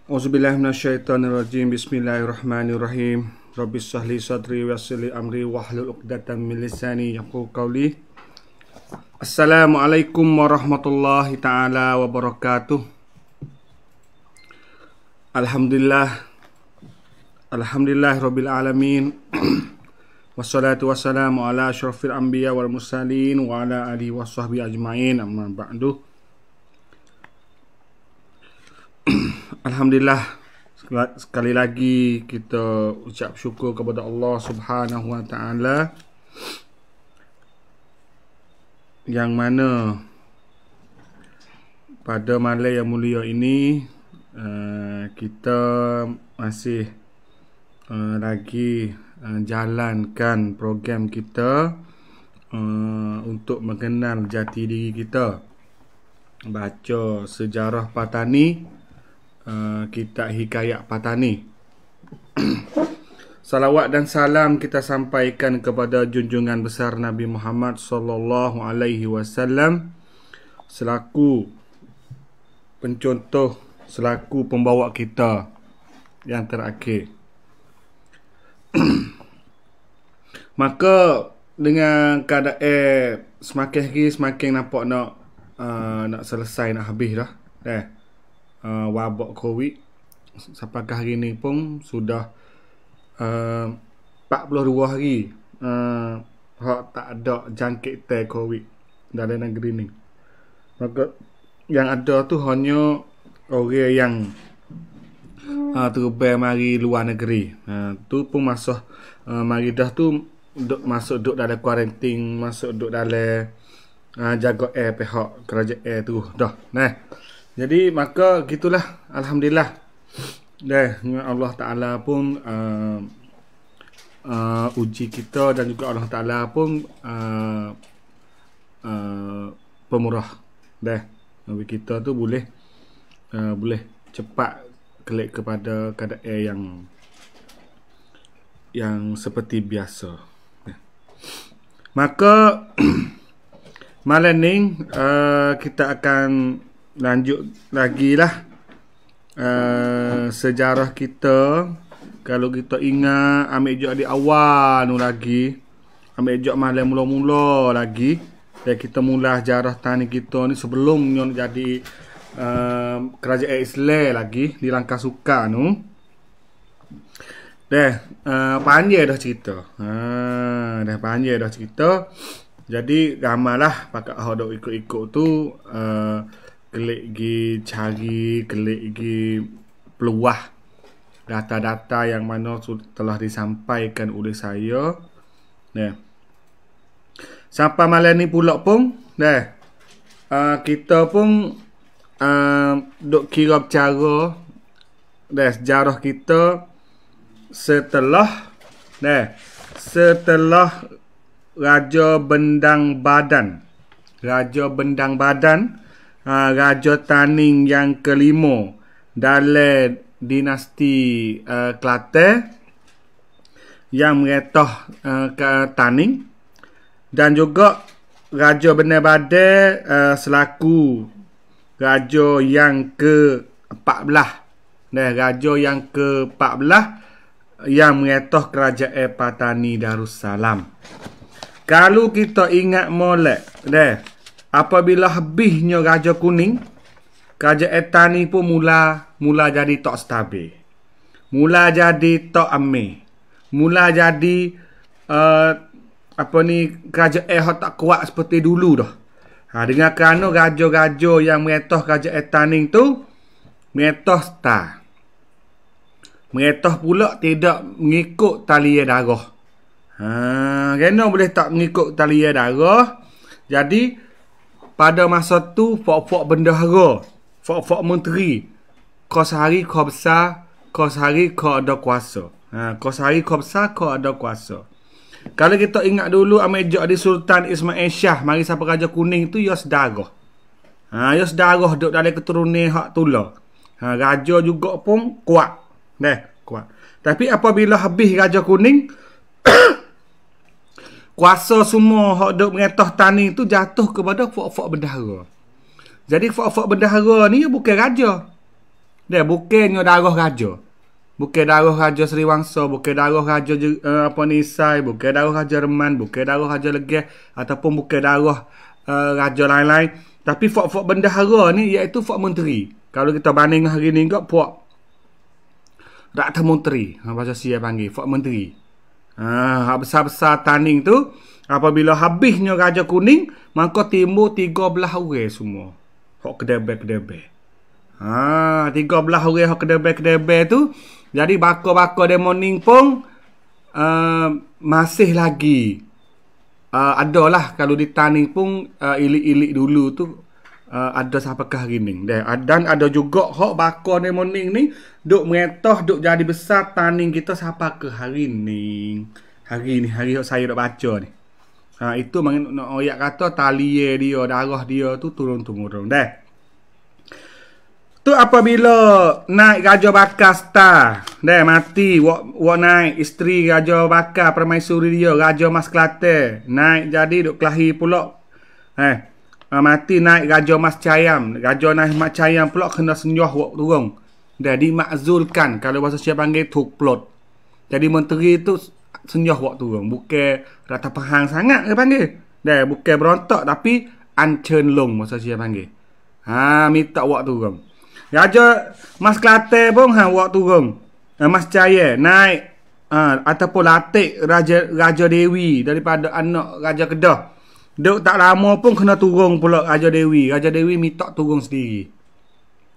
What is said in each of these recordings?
Auzubillahi minasyaitonirrajim. Bismillahirrahmanirrahim. Rabbi shrah li sadri wa yassir li amri wahlul 'uqdatam min lisani yafqahu qawli. Assalamualaikum warahmatullahi taala wabarakatuh. Alhamdulillahirabbil alamin. Wassalatu wassalamu ala asyrafil anbiya wal mursalin wa ala alihi washabbihi ajmain. Amma ba'du. Alhamdulillah, sekali lagi kita ucap syukur kepada Allah Subhanahu Wa Taala yang mana pada malam yang mulia ini kita masih lagi jalankan program kita untuk mengenal jati diri kita, baca sejarah Patani, kitab Hikayat Patani. Salawat dan salam kita sampaikan kepada junjungan besar Nabi Muhammad sallallahu alaihi wasallam selaku pencontoh, selaku pembawa kita yang terakhir. Maka dengan keadaan semakin hari semakin nampak nak selesai, nak habis dah. Wabak Covid sampai hari ni pun sudah 42 hari hak tak ada jangkitan Covid dalam negeri ni. Maka yang ada tu hanya orang yang terbang mari luar negeri. Tu pun masa mari dah tu masuk duduk dalam kuarantin, masuk duduk dalam jaga pihak kerajaan tu dah. Jadi maka gitulah, alhamdulillah. Allah Taala pun uji kita, dan juga Allah Taala pun pemurah. Nabi kita tu boleh cepat klik kepada keadaan yang seperti biasa. Maka malam ni kita akan lanjut lagi lah sejarah kita. Kalau kita ingat, ambil jok di awal tu lagi, ambil jok malam mula-mula lagi, dan kita mula sejarah tani kita ni sebelum jadi kerajaan Islam lagi di Langkah Suka tu. Panjang dah cerita. Dah panjang dah cerita. Jadi ramailah pakat hok ikut-ikut tu, klik gi cari, klik gi peluah data-data yang mana telah disampaikan oleh saya. Sampai malam ni pula pun kita pun duk kira bercara sejarah kita setelah Raja Bendang Badan, Raja Taning yang kelima dalam dinasti Kelantan yang meretah ke Taning, dan juga Raja Bendang Badan selaku raja yang ke-14. Raja yang ke-14 yang meretah kerajaan Patani Darussalam. Kalau kita ingat molek, apabila habisnya Raja Kuning, kerajaan Tani pun mula jadi tak stabil. Mula jadi tak aman. Mula jadi kerajaan yang tak kuat seperti dulu dah. Dengan kerana raja-raja yang meretah kerajaan Tani tu meretah star. Meretah pula tidak mengikut talian darah. Kerana boleh tak mengikut talian darah. Jadi pada masa tu fok-fok bendahara, fok-fok menteri, kau sehari kau besar, kau sehari kau ada kuasa. Kau sehari kau besar, kau ada kuasa. Kalau kita ingat dulu amejak di Sultan Ismail Shah mari sampai Raja Kuning tu, ya sedarah. Ya sedarah duduk dalam keturunan hak tula. Raja juga pun kuat. Kuat. Tapi apabila habis Raja Kuning, kuasa semua hak duk meretah Tani tu jatuh kepada fok-fok bendahara. Jadi fok-fok bendahara ni bukan raja. Dia bukannya darah raja. Bukan darah Raja Sriwangsa, bukan darah Raja Nisai, bukan darah Raja Reman, bukan darah Raja Legeh, ataupun bukan darah raja lain-lain. Tapi fok-fok bendahara ni iaitu fok menteri. Kalau kita banding hari ni kau fok Rata Menteri, bahasa Sia panggil fok menteri. Besar-besar tanding tu apabila habisnya Raja Kuning, maka timbul 13 orang semua. Fok kedebel-kedebel. 13 orang hok kedebel-kedebel tu. Jadi bakar-bakar demoning pun masih lagi adalah kalau ditanding pun ilik-ilik dulu tu ada sampakah hari ni. Dan ada juga hok bakar demoning ni duk meretoh duk jadi besar tanding kita sampai ke hari ni. Hari hok saya dak baca ni. Itu nak oyak kata tali dia, darah dia tu turun-temurun dah. Tu apabila naik Raja Bakar star, dah mati, wak naik isteri Raja Bakar permaisuri dia, Raja Mas Kelantan, naik jadi duk kelahi pula. Mati naik Raja Mas Cayam, Raja Mas Cayam pula kena senyuh wak turun. Dah dimakzulkan, kalau bahasa siapa panggil tukplot. Jadi menteri tu senyuh wak turun, bukan rata perang sangat dia panggil. Dah bukan berontak tapi ancen long bahasa siapa panggil. Minta wak turun. Raja Mas Kelantan pun wak turun. Mas Caya naik ataupun latih Raja Dewi daripada anak Raja Kedah. Duk tak lama pun kena turun pula Raja Dewi. Raja Dewi minta turun sendiri.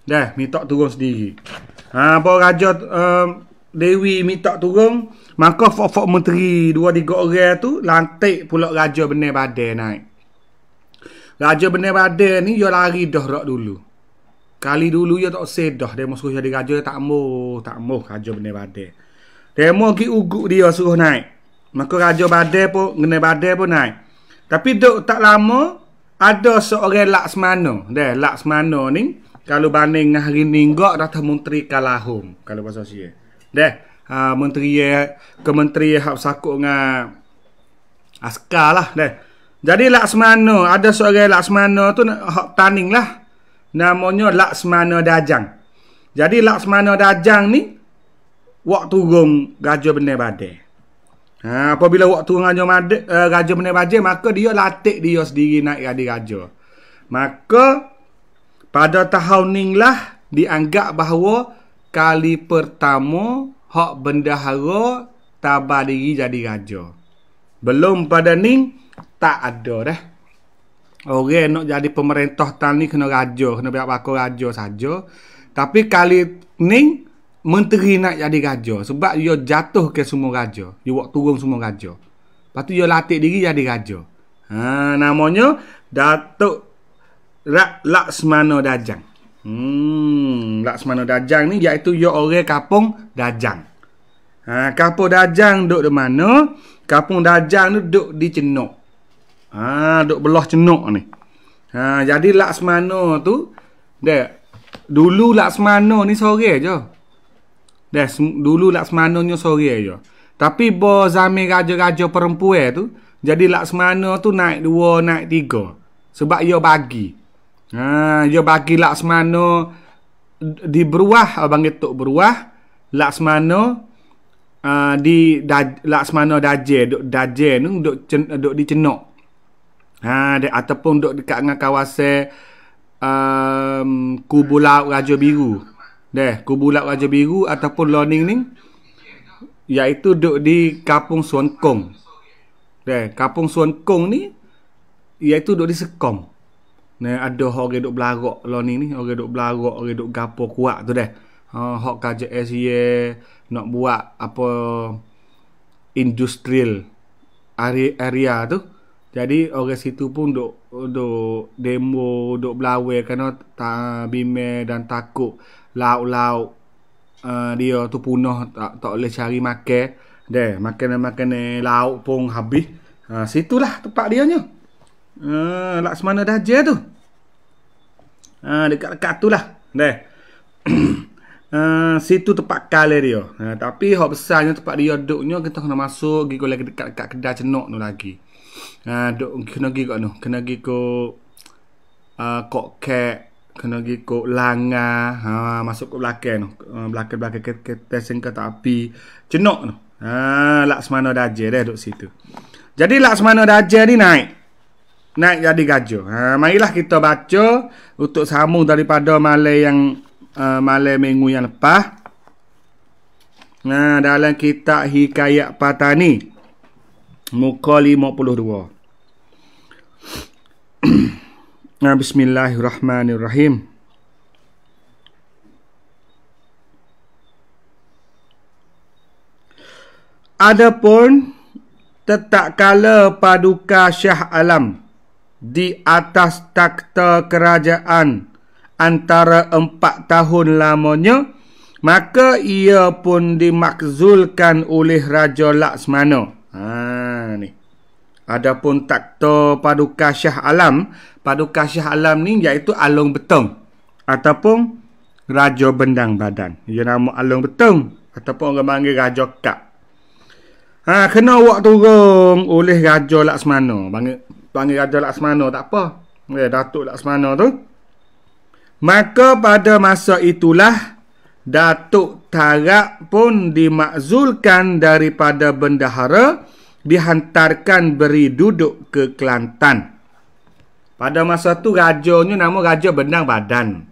Dah minta turun sendiri. Apa Raja Dewi minta turun, maka fok-fok menteri 2-3 orang tu lantik pula Raja Benar Badai naik. Raja Benar Badai ni dia lari dah rak dulu. Kali dulu dia tak sedah dia suruh jadi raja, tak mau Raja Benar Badai. Dia mau pergi uguk dia suruh naik. Maka Raja Badai pun Benar Badai pun naik. Tapi duk tak lama ada seorang Laksmana. Laksmana ni kalau banding dengan hari ni enggak Rata Menteri Kalahum kalau bahasa Sia. Menteri kementerian hak sakut dengan askar lah Jadi Laksmana, ada seorang Laksmana tu hak tanding lah. Namanya Laksmana Dajang. Jadi Laksmana Dajang ni wak turun Raja Benar Badai. Apabila wak turun Raja Benar Badai, maka dia latih dia sendiri naik jadi raja. Maka pada tahun ni lah dianggap bahawa kali pertama hak bendahara tabah diri jadi raja. Belum pada ni tak ada dah. Orang nak jadi pemerintah tan ni kena raja, kena biar bakal raja saja. Tapi kali ni menteri nak jadi raja sebab dia jatuh ke semua raja. Dia buat turun semua raja. Lepas tu dia latih diri jadi raja. Namanya Datuk Laksmana Dajang. Laksmana Dajang ni iaitu dia orang kampung Dajang. Kampung Dajang duduk di mana? Kampung Dajang tu duduk di Cenok. Duk belah Cenok ni. Jadi Laksmana tu dulu Laksmana ni sore je. Dulu Laksmana ni sore je. Tapi zaman raja-raja perempuan tu, jadi Laksmana tu naik 2, naik 3. Sebab dia bagi. Dia bagi Laksmana di beruah, abang ketuk beruah. Laksmana Laksmana Daje ni duk di Cenok. Ataupun duk dekat dengan kawasan Kubu Laut Raja Biru. Kubu Laut Raja Biru ataupun Loning ni iaitu duk di Kampung Suankong. Kampung Suankong ni iaitu duk di Sekong. Ada orang duk belarak Loning ni, orang duk belarak, orang duk gapo kuat tu hak KJS nak buat apa industrial area tu. Jadi orang situ pun duk demo, duk belawai kerana bimbang dan takut lauk-lauk dia tu punah, tak boleh cari makan. Makanan lauk pun habis. Situlah tempat dia nya. Laksmana Dajang tu. Dekat-dekat tu lah. Situ tempat kale dia. Tapi hak besarnya tempat dia duduknya kita kena masuk pergi lagi dekat kedai Cenok tu lagi. Kena pergi kat tu, kena pergi ke kok kek kena pergi kok langa, masuk ke belakang tu. Belakang kereta singkat api. Cenok tu. Laksmana Dajjal dah duduk situ. Jadi Laksmana Dajjal ni naik jadi gajah. Marilah kita baca untuk sambung daripada malam minggu yang lepas. Dalam kitab Hikayat Patani muka 52. Bismillahirrahmanirrahim. Adapun tetap kala Paduka Shah Alam di atas takhta kerajaan antara 4 tahun lamanya, maka ia pun dimakzulkan oleh Raja Laksmana. Ni. Adapun takhta Paduka Shah Alam, Paduka Shah Alam ni iaitu Alung Betong ataupun Raja Bendang Badan. Ia nama Alung Betong ataupun orang panggil Raja Kap. Kena awak turun oleh Raja Laksmana. Panggil Raja Laksmana tak apa. Datuk Laksmana tu. Maka pada masa itulah Datuk Tarak pun dimakzulkan daripada bendahara, dihantarkan beri duduk ke Kelantan. Pada masa tu rajanya nama Raja Bendang Badan.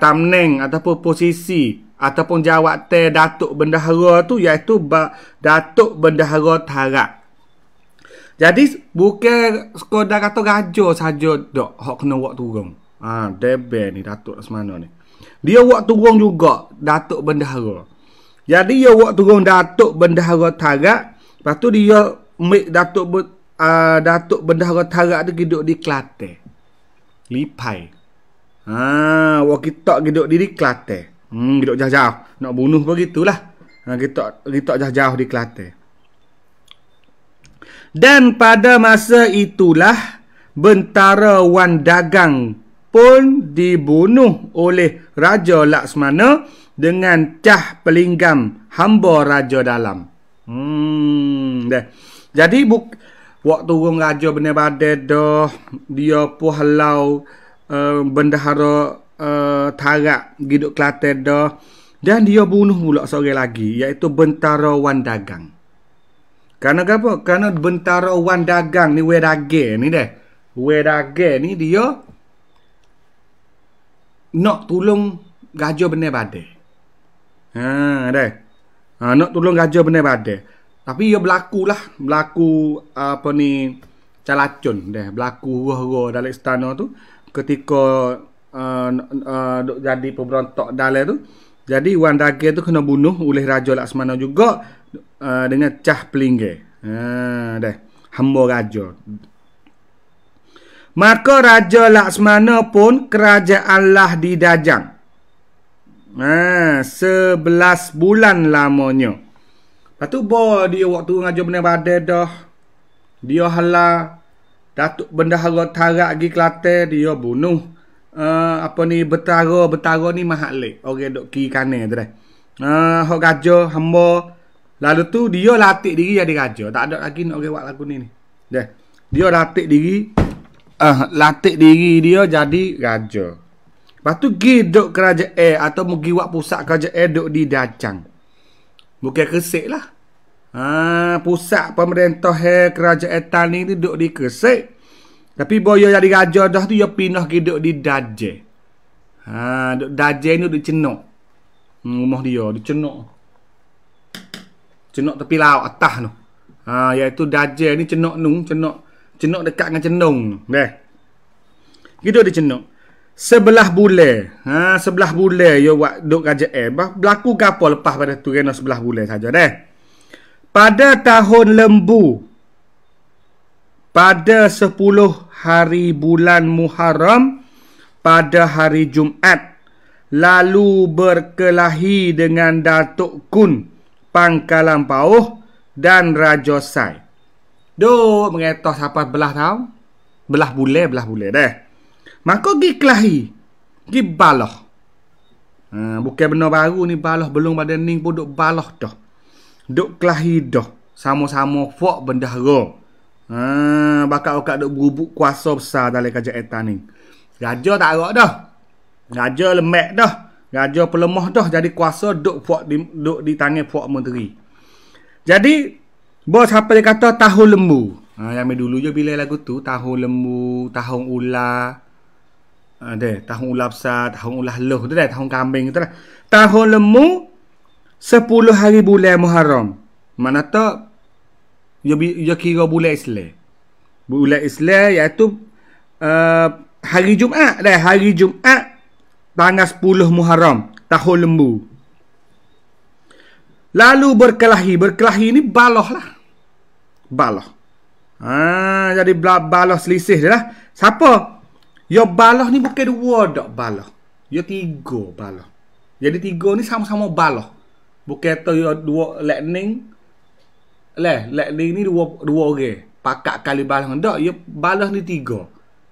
Tamneng ataupun posisi ataupun jawatan Datuk Bendahara tu iaitu Datuk Bendahara Tarak. Jadi bukan sekadar kata raja saja dak hak kena buat turun. Debe ni Datuk Laksmana ni. Dia buat turun juga Datuk Bendahara. Jadi dia buat turun Datuk Bendahara Tarak, lepas tu dia ambil Datuk Bendahara Tarak tu duduk di Kelantan. Lipai. Wak kita duduk di Kelantan. Duduk jauh-jauh. Nak bunuh begitulah. Kita jauh-jauh di Kelantan. Dan pada masa itulah Bentara Wan Dagang pun dibunuh oleh Raja Laksmana dengan Cah Pelinggam, hamba Raja Dalam. Jadi waktu turun Raja Bendang Badan dah, dia pun halau bendahara Tarak hidup Kelantan dah, dan dia bunuh pula seorang lagi iaitu Bentara Wan Dagang. Kerana apa? Kerana Bentara Wan Dagang ni Wedage ni dah. Wedage ni dia nak tolong Raja Bendang Badan. Nak tolong Raja Bendang Badan. Tapi dia berlaku apa ni calacun dah, berlaku hura-hura dalam istana tu ketika duk jadi pemberontak dalam tu. Jadi Wan Dagang tu kena bunuh oleh Raja Laksmana juga dengan Cah Pelinggam. Hamba raja. Maka Raja Laksmana pun kerajaanlah didajang. 11 bulan lamanya. Lepas tu dia waktu Raja Bendang Badan dah, dia halau Datuk Bendahara Tarak pergi Kelantan, dia bunuh Bentara ni Mahalik, orang duk kiri kanan tu dah. Hak raja hamba. Lalu tu dia latih diri jadi raja. Tak ada lagi nak orang buat lagu ni. Dah. Dia latih diri dia jadi raja. Lepas tu pergi duk kerajaan atau pergi buat pusat kerajaan duk di Dajang. Bukan Kesik lah. Pusat pemerintah kerajaan Tani tu duk di Kesik. Tapi boyo jadi raja dah tu dia pindah ke duk di Dajjal. Duk Dajjal ni duk Cenok. Rumah dia di Cenok. Cenok tepi laut atas tu. Iaitu Dajjal ni Cenok Cenok dekat dengan Cenung. Dah. Gitu di Cenok. 11 bulan. 11 bulan dia buat duk kerajaan. Berlaku gapo lepas pada tu kena 11 bulan saja dah. Pada tahun Lembu, pada 10 hari bulan Muharram, pada hari Jumaat, lalu berkelahi dengan Datuk Kun Pangkalan Pauh dan Raja Sai. Duk mengetah sampai belah bulan dah. Maka pergi kelahi, pergi balah. Bukan benda baru ni, balah belum pada ning pun duk balah dah. Duk kelahi dah. Sama-sama fok bendahara. Bakal duk berubuk kuasa besar dalam kerajaan Taning. Raja tak agak dah. Raja lemak dah. Raja pelemah dah jadi kuasa duk di tangan puak menteri. Jadi bos apa dia kata tahun lembu. Yang dulu je bila lagu tu tahun lembu, tahun ular. Tahun ular besar, tahun ular loh tu dah, tahun kambing tu dah. Tahun lembu 10 hari bulan Muharram. Mana tak dia kira bulan Islam. Bulan Islam iaitu hari Jumaat dah, hari Jumaat tanggal 10 Muharram, tahun lembu. Lalu berkelahi ni baloh lah. Baloh. Jadi baloh selisih dia lah. Siapa? Ya baloh ni bukan 2 dak baloh. Ya 3 baloh. Jadi 3 ni sama-sama baloh. Bukan tu ya 2 lightning. Lightning ni 2 orang. Pakak kali baloh dak, ya baloh ni 3.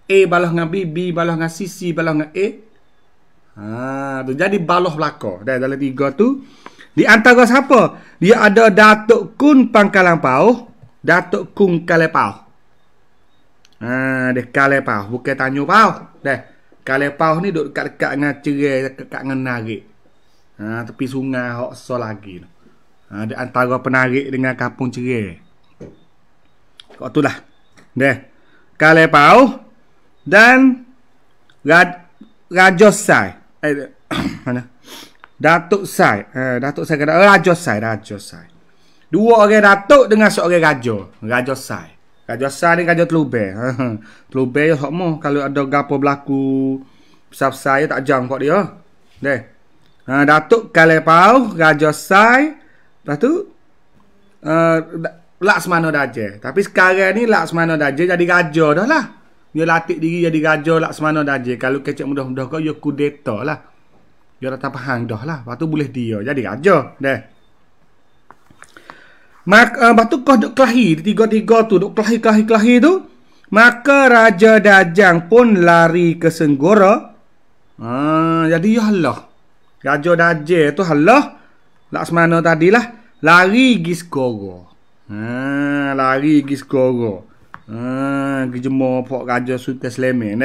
A baloh dengan B baloh dengan C baloh dengan A. Tu jadi baloh belaka. Dalam 3 tu di antara siapa? Dia ada Datuk Kun Pangkalan Pauh, Datuk Kun Kalepauh. Dia Kalepauh, bukan Tanjung Pauh. Kalepauh ni duduk dekat-dekat dengan cerai, dekat dengan narik. Tepi sungai hok so lagi. Di antara penarik dengan kampung cerai. Kau tu lah. Kalepauh dan Raja Sai. Mana? Datuk Sai. Datuk Sai kata Raja Sai. 2 orang datuk dengan seorang raja. Raja Sai. Raja Sai ni raja Telubeh. Telubeh ya hokmo kalau ada gapo berlaku besar-besar tak jam kat dia. Datuk Kalepauh, Raja Sai. Lepas tu Laksmana Daja. Tapi sekarang ni Laksmana Daja jadi raja dah lah. Dia latih diri jadi raja Laksmana Daja. Kalau kecek mudah-mudah kau dia kudeta lah. Dia datang faham dah lah. Lepas tu boleh dia jadi raja. Lepas tu kau duk kelahi. Tiga-tiga tu duk kelahi tu. Maka Raja Dajang pun lari ke Senggora. Jadi ya Allah. Raja Dajang tu Allah. Laksmana tadilah. Lari pergi Segoro. Lari pergi Segoro. Pergi jemur Pok Raja Sultan Sleman.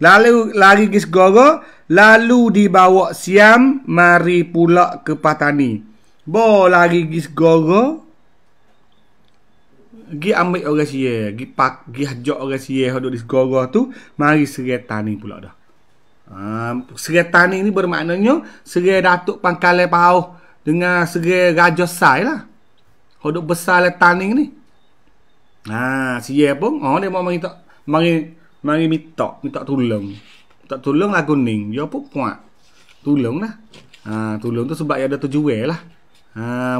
Lalu lari ke Segoro, lalu dibawa Siam, mari pula ke Patani. Lari ke Segoro, pergi ambil orang Sia, pergi hajak orang Sia duduk di Segoro tu, mari Serai Tani pula dah. Serai Tani ni bermaknanya Serai Datuk Pangkalan Pauh dengan Serai Raja Sai lah. Duduk besar le Tani ni. Sia pun, dia mau mari minta tolong. Minta tolong lah kuning. Dia pun puak. Tolong lah. Tolong tu sebab dia ada tujuan lah.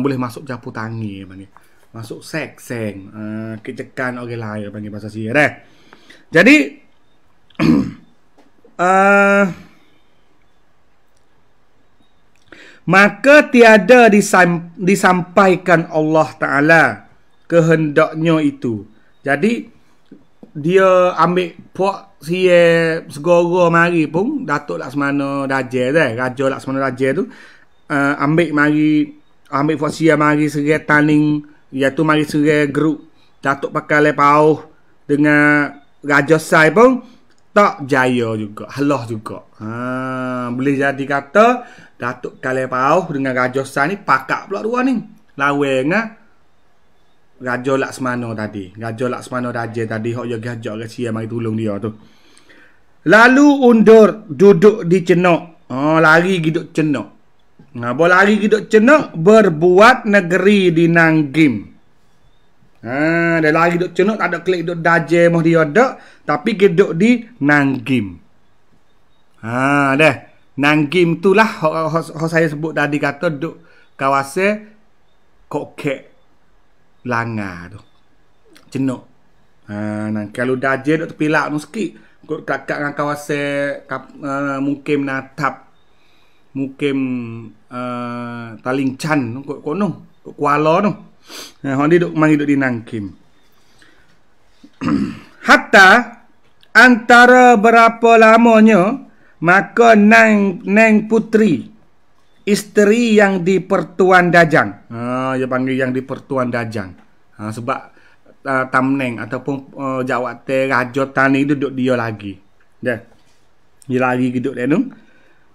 Boleh masuk campur tangi panggil. Masuk seng. Kecekan orang lain panggil bahasa Sia dah. Jadi maka tiada disampaikan Allah Ta'ala kehendaknya itu. Jadi dia ambil puak Sia Segoro mari pun Datuk Laksmana Daja Raja Laksmana Daja tu ambil puak Sia mari Serai Taning, iaitu mari Serai Grup Datuk Pangkalan Pauh dengan Raja Sai pun tak jaya juga, halah juga. Boleh jadi kata Datuk Pangkalan Pauh dengan Raja Sai ni pakak pula dua ni. Lawan dengan Raja Laksmana tadi. Raja Laksmana Daja tadi hok jaga hajak orang Sia mari tolong dia tu. Lalu undur duduk di Cenok. Lari giduk Cenok. Lari giduk Cenok berbuat negeri di Nanggim. Dia lari giduk Cenok tak ada klik duduk Daja mah dia dak, tapi giduk di Nanggim. Nanggim tu lah hok saya sebut tadi kata duduk kawasan Kokek Langa tu. Cenok. Kalau Daja duk tepi lak tu sikit, kod kakak dengan kawasan mungkin Natap, mungkin Taling Chan kod kono, kod Kuala tu. Hang dia duk mari duk di Nangkim. Hatta antara berapa lamanya maka Nang Putri, isteri yang di Pertuan Dajang. Dia panggil yang di Pertuan Dajang. Sebab tamneng ataupun jawatan Raja Tani duduk dia lagi. Dia lagi duduk dia tu.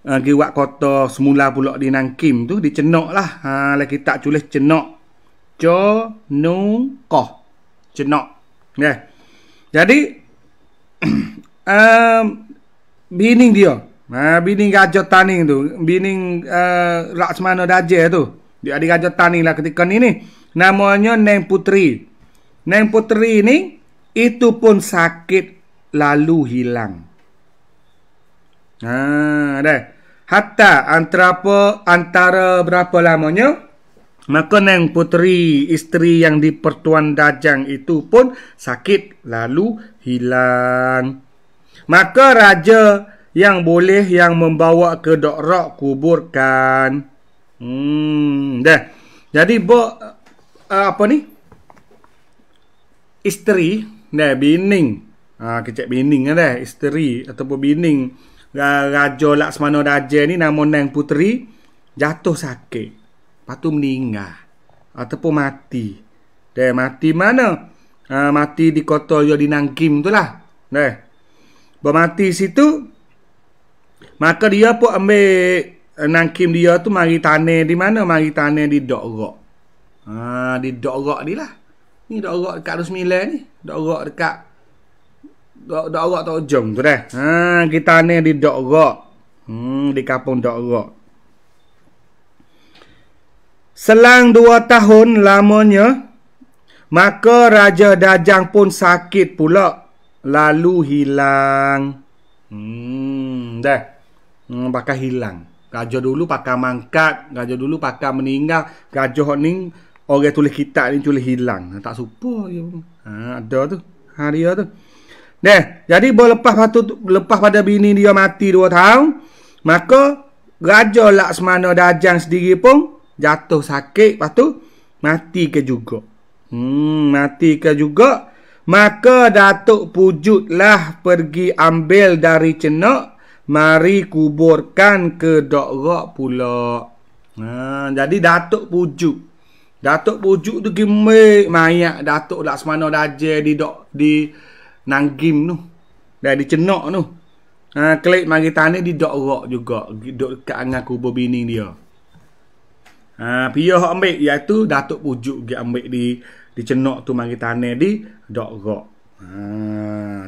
giwak kota semula pula di Nangkim tu dicenok lah. Lagi tak tulis cenok. Conokoh. Cenok. Yeah. Jadi bining dia. Bining Gajah Taning tu. Bining Laksmana Daje tu. Dia ada Gajah Taning lah ketika ni. Namanya Neng Putri. Neng Putri ni itu pun sakit lalu hilang. Dah. Hatta antara berapa lamanya, maka Neng Putri, isteri yang di Pertuan Dajang itu pun sakit lalu hilang. Maka raja yang boleh yang membawa ke Dok Rok kuburkan. Dah. Jadi apa ni? Isteri, dah bining. Kecek bining dah, isteri ataupun bining Raja Laksmana Daje ni nama Neng Putri jatuh sakit. Lepas tu meninggal ataupun mati. Dah mati mana? Mati di kota yo di Nangkim tu lah. Dah. Bermati situ, maka dia pun ambil Nangkim dia tu mari tanah di mana? Mari tanah di Dok Rok. Di Dok Rok ni lah. Ni Dok Rok dekat Rusmila ni. Dok Rok dekat Dok Rok tak ujung tu dah. Kita ni di Dok Rok. Di kampung Dok Rok. Selang 2 tahun lamanya, maka Raja Dajang pun sakit pula. Lalu hilang. Dah. Pakai hilang. Gajah dulu pakai mangkat. Gajah dulu pakai meninggal. Gajah ni orang tulis kitab ni tulis hilang. Tak supa je. Ada tu. Dia tu. Dah. Jadi lepas pada bini dia mati 2 tahun, maka Raja Laksmana Dajang sendiri pun jatuh sakit. Lepas tu mati ke juga. Mati ke juga. Maka Datuk Pujutlah pergi ambil dari cenok, mari kuburkan ke Dok Rok pula. Jadi Datuk Pujuk tu pergi mayat Datuk Laksmana Daje di Nangkim tu. Dah di cenok tu. Klik mari tanah di Dok Rok juga, duduk dekat dengan kubur bini dia. Pihak ambil iaitu Datuk Pujuk pergi ambil di cenok tu mari tanah di Dok Rok.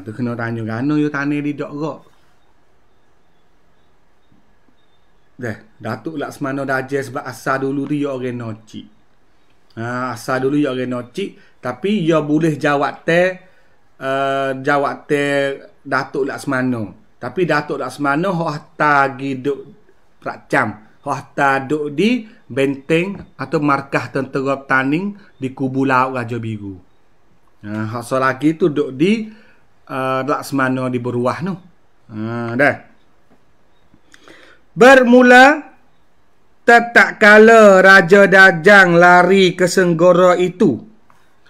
Tu kena tanya gano yo tanah di Dok Rok. Dah, Datuk Laksmana Daje sebab asal dulu dia orang Nocik. Asal dulu dia orang Nocik, tapi dia boleh jawab Datuk Laksmana. Tapi Datuk Laksmana hok tagi duk Prakcam, hok ta duk di benteng atau markah tentera Taning di kubu laut Raja Biru. Hak so lagi tu duk di Laksmana di Beruah tu. Dah. Bermula tak kala Raja Dajang lari ke Senggora itu,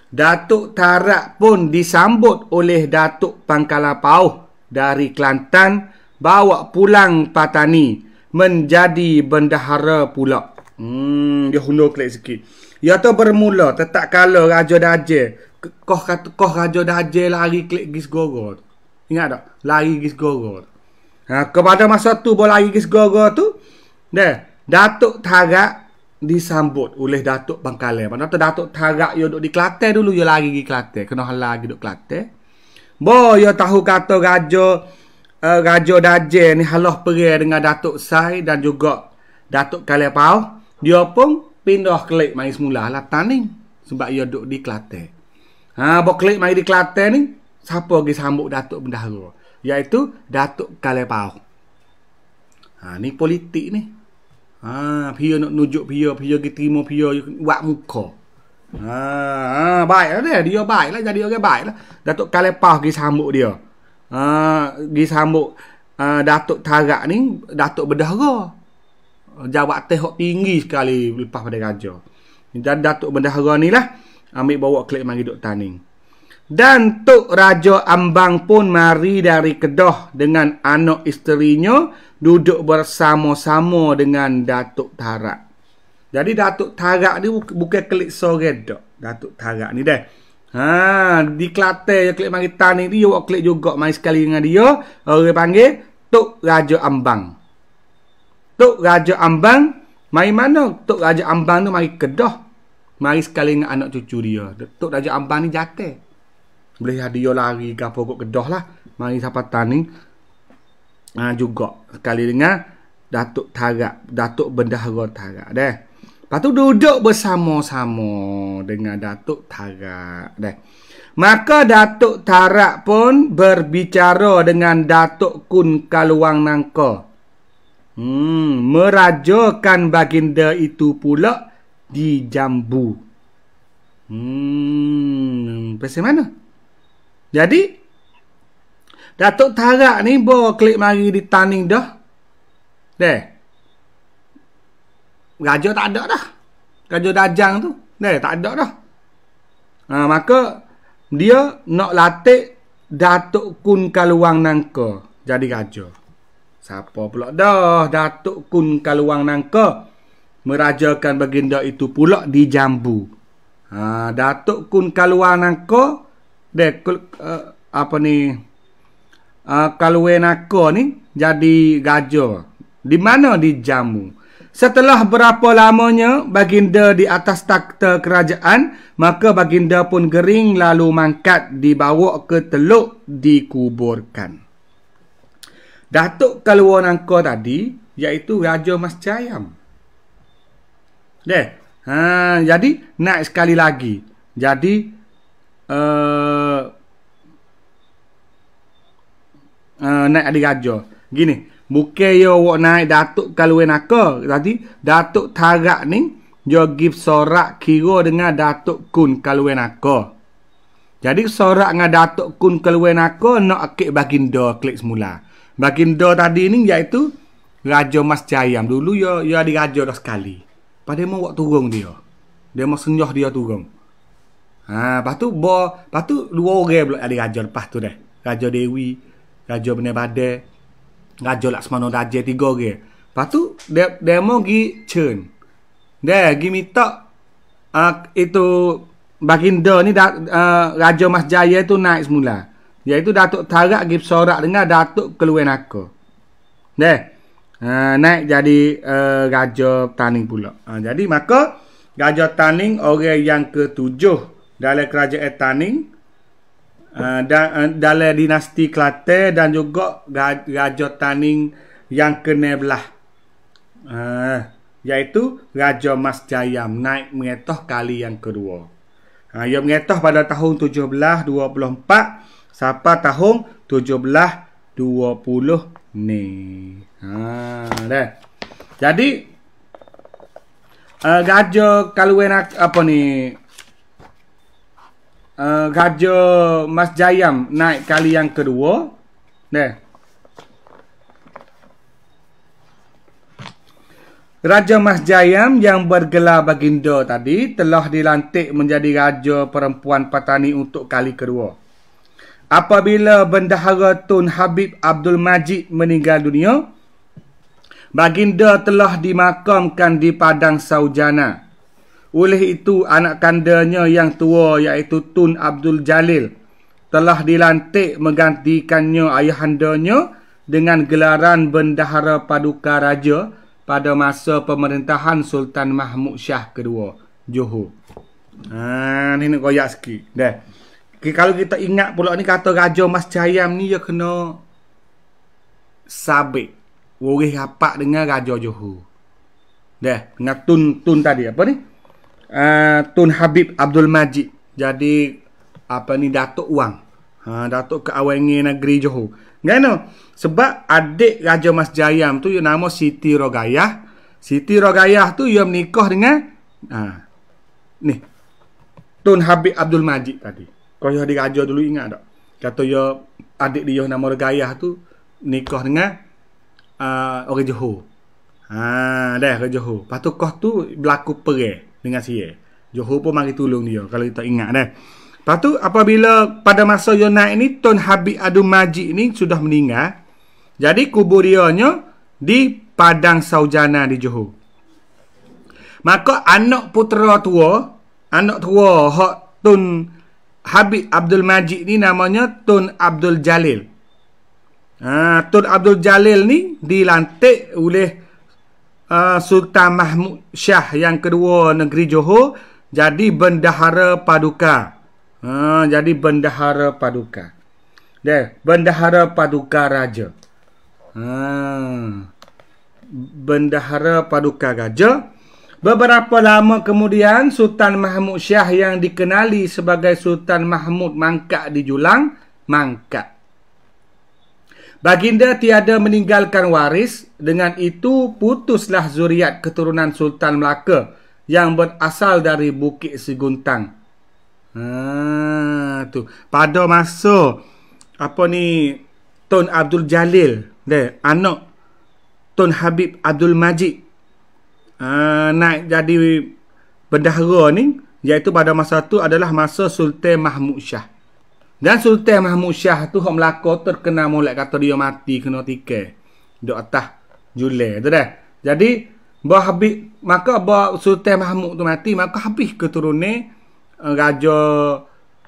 Datuk Tarak pun disambut oleh Datuk Pangkalan Pauh dari Kelantan, bawa pulang Patani menjadi bendahara pula. Dia hulur klik sikit. Ya tu bermula tak kala Raja Daje. Koh Raja Daje lari klik gis goror. Ingat tak? Lari gis goror. Kepada masa tu boleh lari gis goror tu, dah Datuk Tarak disambut oleh Datuk Pangkalan. Pada tu Datuk Tarak yo duduk di Kelantan dulu, yo lari di Kelantan. Kena lagi duduk Kelantan. Yo tahu kata Raja Daje ni halah pergi dengan Datuk Sai dan juga Datuk Kalia Pauh. Dia pun pindah klik mai semula lah Taning sebab dia duduk di Kelantan. Bo klik mai di Kelantan ni, siapa pergi sambut Datuk Bendahara? Iaitu Datuk Kalia Pauh. Ni politik ni. Pia nak nujuk pia pergi terima pia buat muka. Baiklah dia baiklah, jadi orang baiklah. Datuk Kalia Pauh pergi sambut dia. Pergi sambut Datuk Tarak ni, Datuk Bendahara. Jawatan hok tinggi sekali lepas pada raja. Dan Datuk Bendahara ni lah ambil bawa klik mari duk Taning. Dan Tok Raja Ambang pun mari dari Kedah dengan anak isterinya duduk bersama-sama dengan Datuk Tarak. Jadi Datuk Tarak ni bukan klik sore dak. Datuk Tarak ni dah. Di Kelantan dia klik mari Taning dia klik juga mai sekali dengan dia. Orang panggil Tok Raja Ambang. Tok Raja Ambang mari mana? Tok Raja Ambang tu mari Kedah. Mari sekali dengan anak cucu dia. Tok Raja Ambang ni jatuh. Boleh dia lari ke apa kot Kedah lah. Mari Sapatan ni juga sekali dengan Datuk Tarak, Datuk Bendahara Tarak deh. Lepas tu duduk bersama-sama dengan Datuk Tarak deh. Maka Datuk Tarak pun berbicara dengan Datuk Kun Kaluang Nangka. Merajakan baginda itu pula di Jambu. Pasal mana? Jadi Datuk Tarak ni bawa klik mari di Taning dah. Deh. Raja tak ada dah. Raja Dajang tu. Deh, tak ada dah. Maka dia nak latih Datuk Kun Kaluang Nangka jadi raja. Siapa pula dah Datuk Kun Kaluang Nangka merajakan baginda itu pula di Jambu. Datuk Kun Kaluang Nangka apa ni Kaluang Nangka ni jadi raja. Di mana? Di Jambu. Setelah berapa lamanya baginda di atas takhta kerajaan, maka baginda pun gering lalu mangkat dibawa ke Teluk dikuburkan. Datuk Kaluang Nangka tadi iaitu Raja Mas Jayam. Jadi naik sekali lagi. Jadi naik adik raja. Gini, bukan yo awak naik Datuk Kaluang Nangka. Tadi Datuk Tarak ni yo give sorak kira dengan Datuk Kun Kaluang Nangka. Jadi sorak dengan Datuk Kun Kaluang Nangka nak akik baginda klik semula. Baginda tadi ni iaitu Raja Mas Jayam. Dulu yo adik raja dah sekali. Pada mau buat turun dia. Dia mau senyah dia turun. Lepas tu dua orang pula adik raja lepas tu dah. Raja Dewi, Raja Benar Badai, Raja Laksmana Raja, 3 orang. Lepas tu dia mau pergi cern. Dia pergi minta itu baginda ni Raja Mas Jaya tu naik semula. Iaitu Datuk Tarak pergi bersorak dengan Datuk Kaluang Nangka. Naik jadi Raja Taning pula. Jadi maka Raja Taning orang yang ke-7 dalam kerajaan Taning, dalam dinasti Kelantan, dan juga Raja Taning yang ke-16, iaitu Raja Mas Jayam naik mengetah kali yang kedua. Ia mengetah pada tahun 1724 sampai tahun 1720 ni. Dah. Jadi Raja Kaluang apa ni? Raja Mas Jayam naik kali yang kedua. Dah. Raja Mas Jayam yang bergelar baginda tadi telah dilantik menjadi raja perempuan Patani untuk kali kedua. Apabila Bendahara Tun Habib Abdul Majid meninggal dunia, baginda telah dimakamkan di Padang Saujana. Oleh itu, anak kandanya yang tua iaitu Tun Abdul Jalil telah dilantik menggantikannya ayahandanya dengan gelaran Bendahara Paduka Raja pada masa pemerintahan Sultan Mahmud Shah kedua, Johor. Ni nak koyak sikit. Dah. Kalau kita ingat pula ni kata Raja Mas Jayam ni dia kena sabit. Orang rapat dengan Raja Johor. Dah, dengan Tun tadi apa ni? Tun Habib Abdul Majid. Jadi apa ni, Datuk Wang. Datuk Keawangi Negeri Johor. Kenapa? Sebab adik Raja Mas Jayam tu dia nama Siti Rogayah. Siti Rogayah tu dia menikah dengan ni Tun Habib Abdul Majid tadi. Kau yang adik raja dulu ingat tak? Kata dia adik dia nama Rogayah tu nikah dengan orang Johor. Dah orang Johor. Lepas tu kau tu berlaku perang dengan Siam. Johor pun mari tolong dia kalau kita ingat dah. Lepas tu apabila pada masa dia naik ni Tun Habib Abdul Majid ni sudah meninggal. Jadi kubur dianya di Padang Saujana di Johor. Maka anak putera tua hak Tun Habib Abdul Majid ni namanya Tun Abdul Jalil. Tun Abdul Jalil ni dilantik oleh Sultan Mahmud Shah yang kedua negeri Johor jadi Bendahara Paduka. Jadi Bendahara Paduka. Bendahara Paduka Raja. Bendahara Paduka Raja. Beberapa lama kemudian Sultan Mahmud Shah yang dikenali sebagai Sultan Mahmud Mangkat di Julang mangkat. Baginda tiada meninggalkan waris, dengan itu putuslah zuriat keturunan Sultan Melaka yang berasal dari Bukit Seguntang. Tu pada masa Tun Abdul Jalil, anak Tun Habib Abdul Majid naik jadi bendahara ni, iaitu pada masa tu adalah masa Sultan Mahmud Shah. Dan Sultan Mahmud Shah tu hok Melaka terkenal molek kata dia mati kena tikai duk atas julai tu dah. Jadi maka Sultan Mahmud tu mati, maka habis keturunan Raja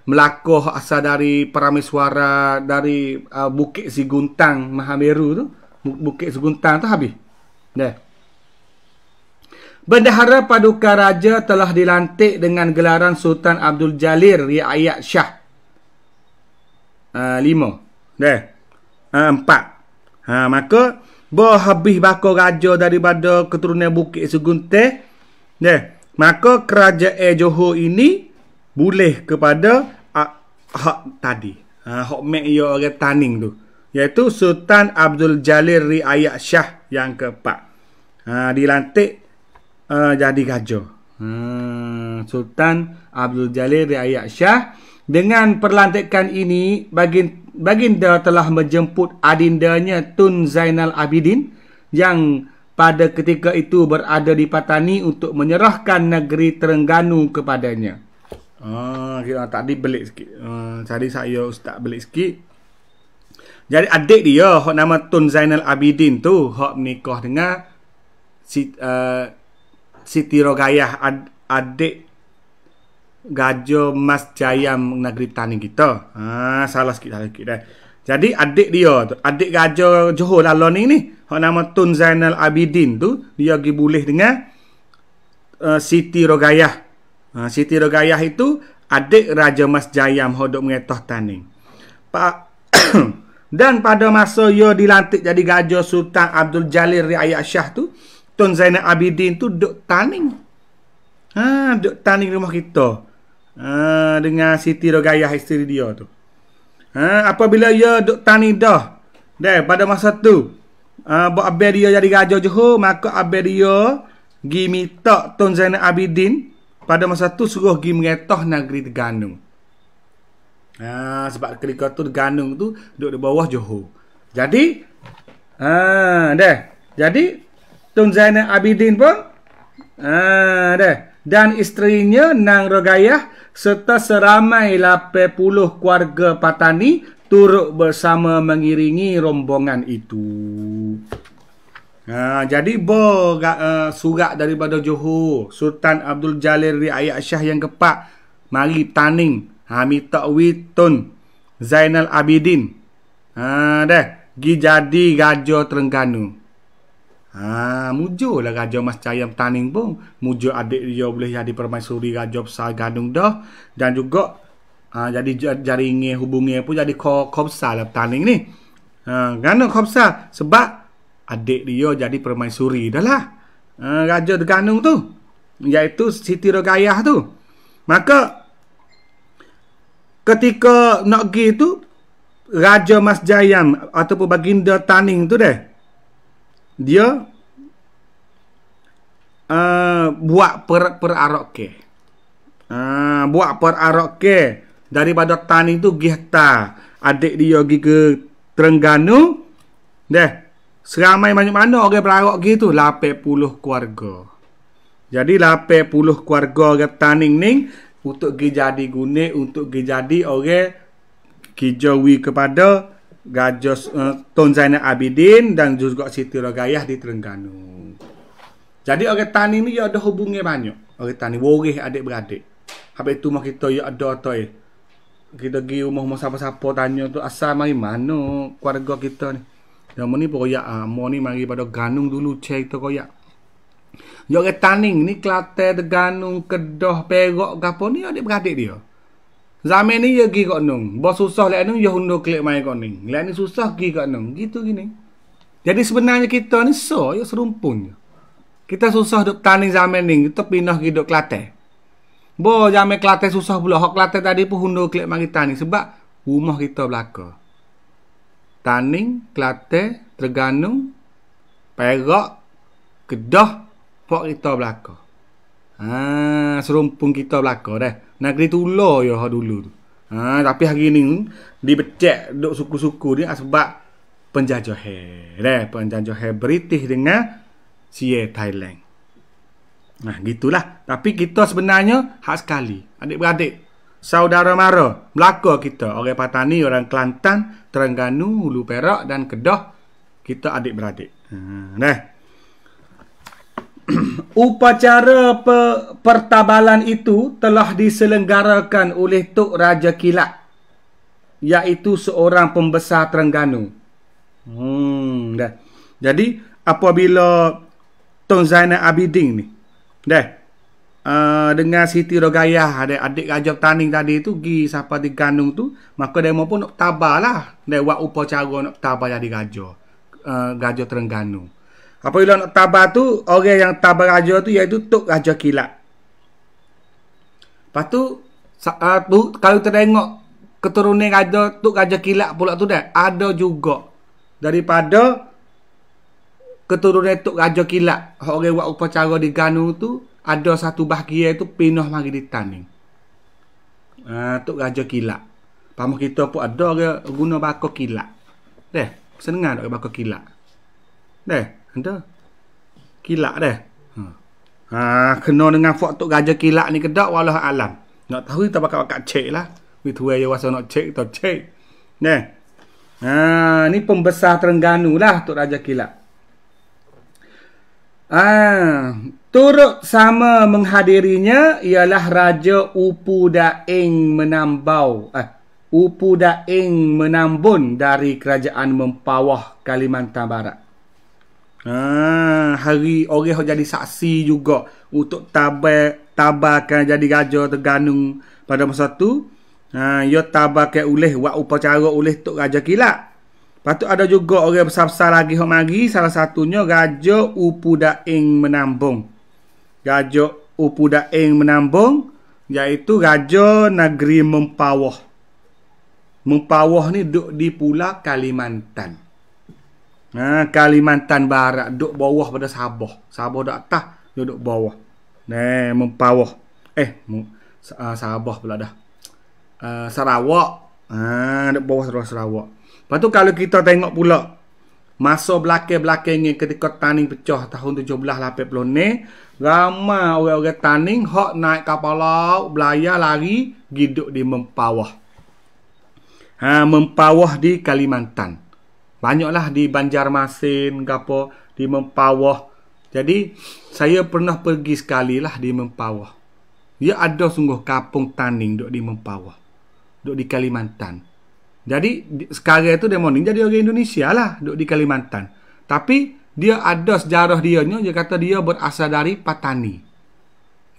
Melaka asal dari Parameswara dari Bukit Seguntang Mahameru tu. Bukit Seguntang tu habis. Dah. Bendahara Paduka Raja telah dilantik dengan gelaran Sultan Abdul Jalil Riayat Shah. 5. 4. Maka habis bakal raja daripada keturunan Bukit Seguntang. Maka kerajaan Johor ini boleh kepada hak tadi. Hak mek ia orang Taning tu, iaitu Sultan Abdul Jalil Riayat Shah yang keempat. Dilantik jadi raja. Sultan Abdul Jalil Riayat Shah. Dengan perlantikan ini, baginda telah menjemput adindanya Tun Zainal Abidin yang pada ketika itu berada di Patani untuk menyerahkan negeri Terengganu kepadanya. Tadi belik sikit. Tadi saya ustaz belik sikit. Jadi adik dia, hok nama Tun Zainal Abidin tu, hok menikah dengan Siti Rogayah, adik Gajah Mas Jayam negeri Taning kita. Salah sikit dah. Jadi adik dia tu, adik Gajah Johor Lalo ni hok nama Tun Zainal Abidin tu, dia pergi boleh dengan Siti Rogayah. Siti Rogayah itu adik Raja Mas Jayam hok duk mengetah Taning. Dan pada masa ia dilantik jadi Gajah Sultan Abdul Jalil Riayat Shah tu, Tun Zainal Abidin tu duk Taning. Duk Taning rumah kita. Dengan Siti Rogayah isteri dia tu. Apabila ia duk Taning dah pada masa tu, abang dia jadi Raja Johor, maka abang dia pergi minta Tun Zainal Abidin pada masa tu suruh pergi mengetah negeri Terengganu. Sebab ketika tu Terengganu tu duduk di bawah Johor. Jadi jadi Tun Zainal Abidin pun dan isterinya Nang Rogayah serta seramai 80 keluarga Patani turut bersama mengiringi rombongan itu. Jadi surat daripada Johor, Sultan Abdul Jalil Riayat Shah yang keempat mari Taning, minta Tun Zainal Abidin gi jadi Raja Terengganu. Mujurlah Raja Mas Jayam Taning pun, mujur adik dia boleh jadi permaisuri Raja Besar Gandung dah. Dan juga jadi jaringan hubungnya pun jadi Khobsar lah Taning ni. Kerana Khobsar sebab adik dia jadi permaisuri dah lah Raja Terengganu tu, iaitu Siti Rogayah tu. Maka ketika nak pergi tu, Raja Mas Jayam ataupun baginda Taning tu dia buat peraroke. Buat peraroke daripada Taning tu gihta adik dia pergi ke Terengganu. Seramai mana-mana orang perarok gitu 80 keluarga. Jadi 80 keluarga orang Taning ni untuk pergi jadi guna, untuk pergi jadi orang kijawi kepada Gajah Tun Zainal Abidin dan juga Siti Rogayah di Terengganu. Jadi orang Taning ni ada hubungnya banyak. Orang Taning waris adik-beradik. Habis tu mak kita ada tu kita pergi rumah siapa-siapa tanya tu asal mari mana keluarga kita ni. Yang ni koyak mo ni mari pada Ganung dulu cek tu koyak. Dia orang Taning ni, Kelantan, Terengganu, Kedah, Perak, gapo ni adik-beradik dia. Zaman ni dia pergi kat Nung. Bos susah lek Nung, dia hundur klik main kat Nung. Lek ni susah pergi kat Nung. Gitu gini. Jadi sebenarnya kita ni ya serumpun je. Kita susah duk Taning zaman ni, kita pindah pergi duk Kelantan. Bo zaman Kelantan susah pula. Hak Kelantan tadi pun hundur klik mari Taning sebab rumah kita belaka. Taning, Kelantan, Terengganu, Perak, Kedah, pok kita belaka. Serumpun kita belaka dah. Negeri Tula ya dulu tu. Tapi hari ni dibecek duk suku-suku ni sebab penjajahan. Penjajahan British dengan Thailand. Gitulah. Tapi kita sebenarnya hak sekali. Adik-beradik. Saudara mara. Melaka kita. Orang Patani, orang Kelantan, Terengganu, Hulu Perak dan Kedah. Kita adik-beradik. Upacara pertabalan itu telah diselenggarakan oleh Tok Raja Kilat, iaitu seorang pembesar Terengganu. Jadi apabila Tun Zainal Abidin ni dengan Siti Rogayah, adik Raja Taning tadi tu pergi sampai di Terengganu tu, maka demo pun nak tabah lah. Dia buat upacara nak tabah jadi Raja Terengganu. Apabila nak tabah tu, orang yang tabah raja tu iaitu Tok Raja Kilat. Lepas tu, kalau kita tengok keturunan Tok Raja Kilat pula tu ada juga daripada keturunan Tok Raja Kilat. Orang buat upacara di Ganu tu, ada satu bahagian tu pindah mari di Taning. Tok Raja Kilat. Pamah kita pun ada orang guna bakar kilat. Senang tak bakar kilat? Ada kilat kena dengan fok Tok Raja Kilat ni kedak walau alam. Nak tahu kita bakal cek lah. Itu aja wasa nak cek kita cek. Ni pembesar Terengganu lah Tok Raja Kilat. Turut sama menghadirinya ialah Raja Upu Daeng Menambun dari Kerajaan Mempawah, Kalimantan Barat. Hari orang jadi saksi juga untuk tabarkan jadi raja Terengganu pada masa tu. Ia tabarkan oleh buat upacara oleh Tok Raja Kilat. Lepas tu ada juga orang besar-besar lagi yang mari, salah satunya Raja Upu Daeng Menambung. Raja Upu Daeng Menambung iaitu Raja Negeri Mempawah. Mempawah ni duduk di Pulau Kalimantan. Kalimantan Barat duduk bawah pada Sabah. Sabah duduk atas, duduk bawah. Mempawah. Sabah pula dah. Sarawak. Duduk bawah Sarawak. Lepas tu kalau kita tengok pula masa belakang ni ketika Taning pecah tahun 1780 ni, ramai orang-orang Taning hak naik kapal laut, belayar, lari, hidup di Mempawah. Mempawah di Kalimantan. Banyaklah di Banjarmasin, gapo di Mempawah. Jadi saya pernah pergi sekali lah di Mempawah. Dia ada sungguh kampung Taning duk di Mempawah, duk di Kalimantan. Jadi sekarang itu dia mau jadi orang Indonesia lah duk di Kalimantan. Tapi dia ada sejarah dia kata dia berasal dari Patani.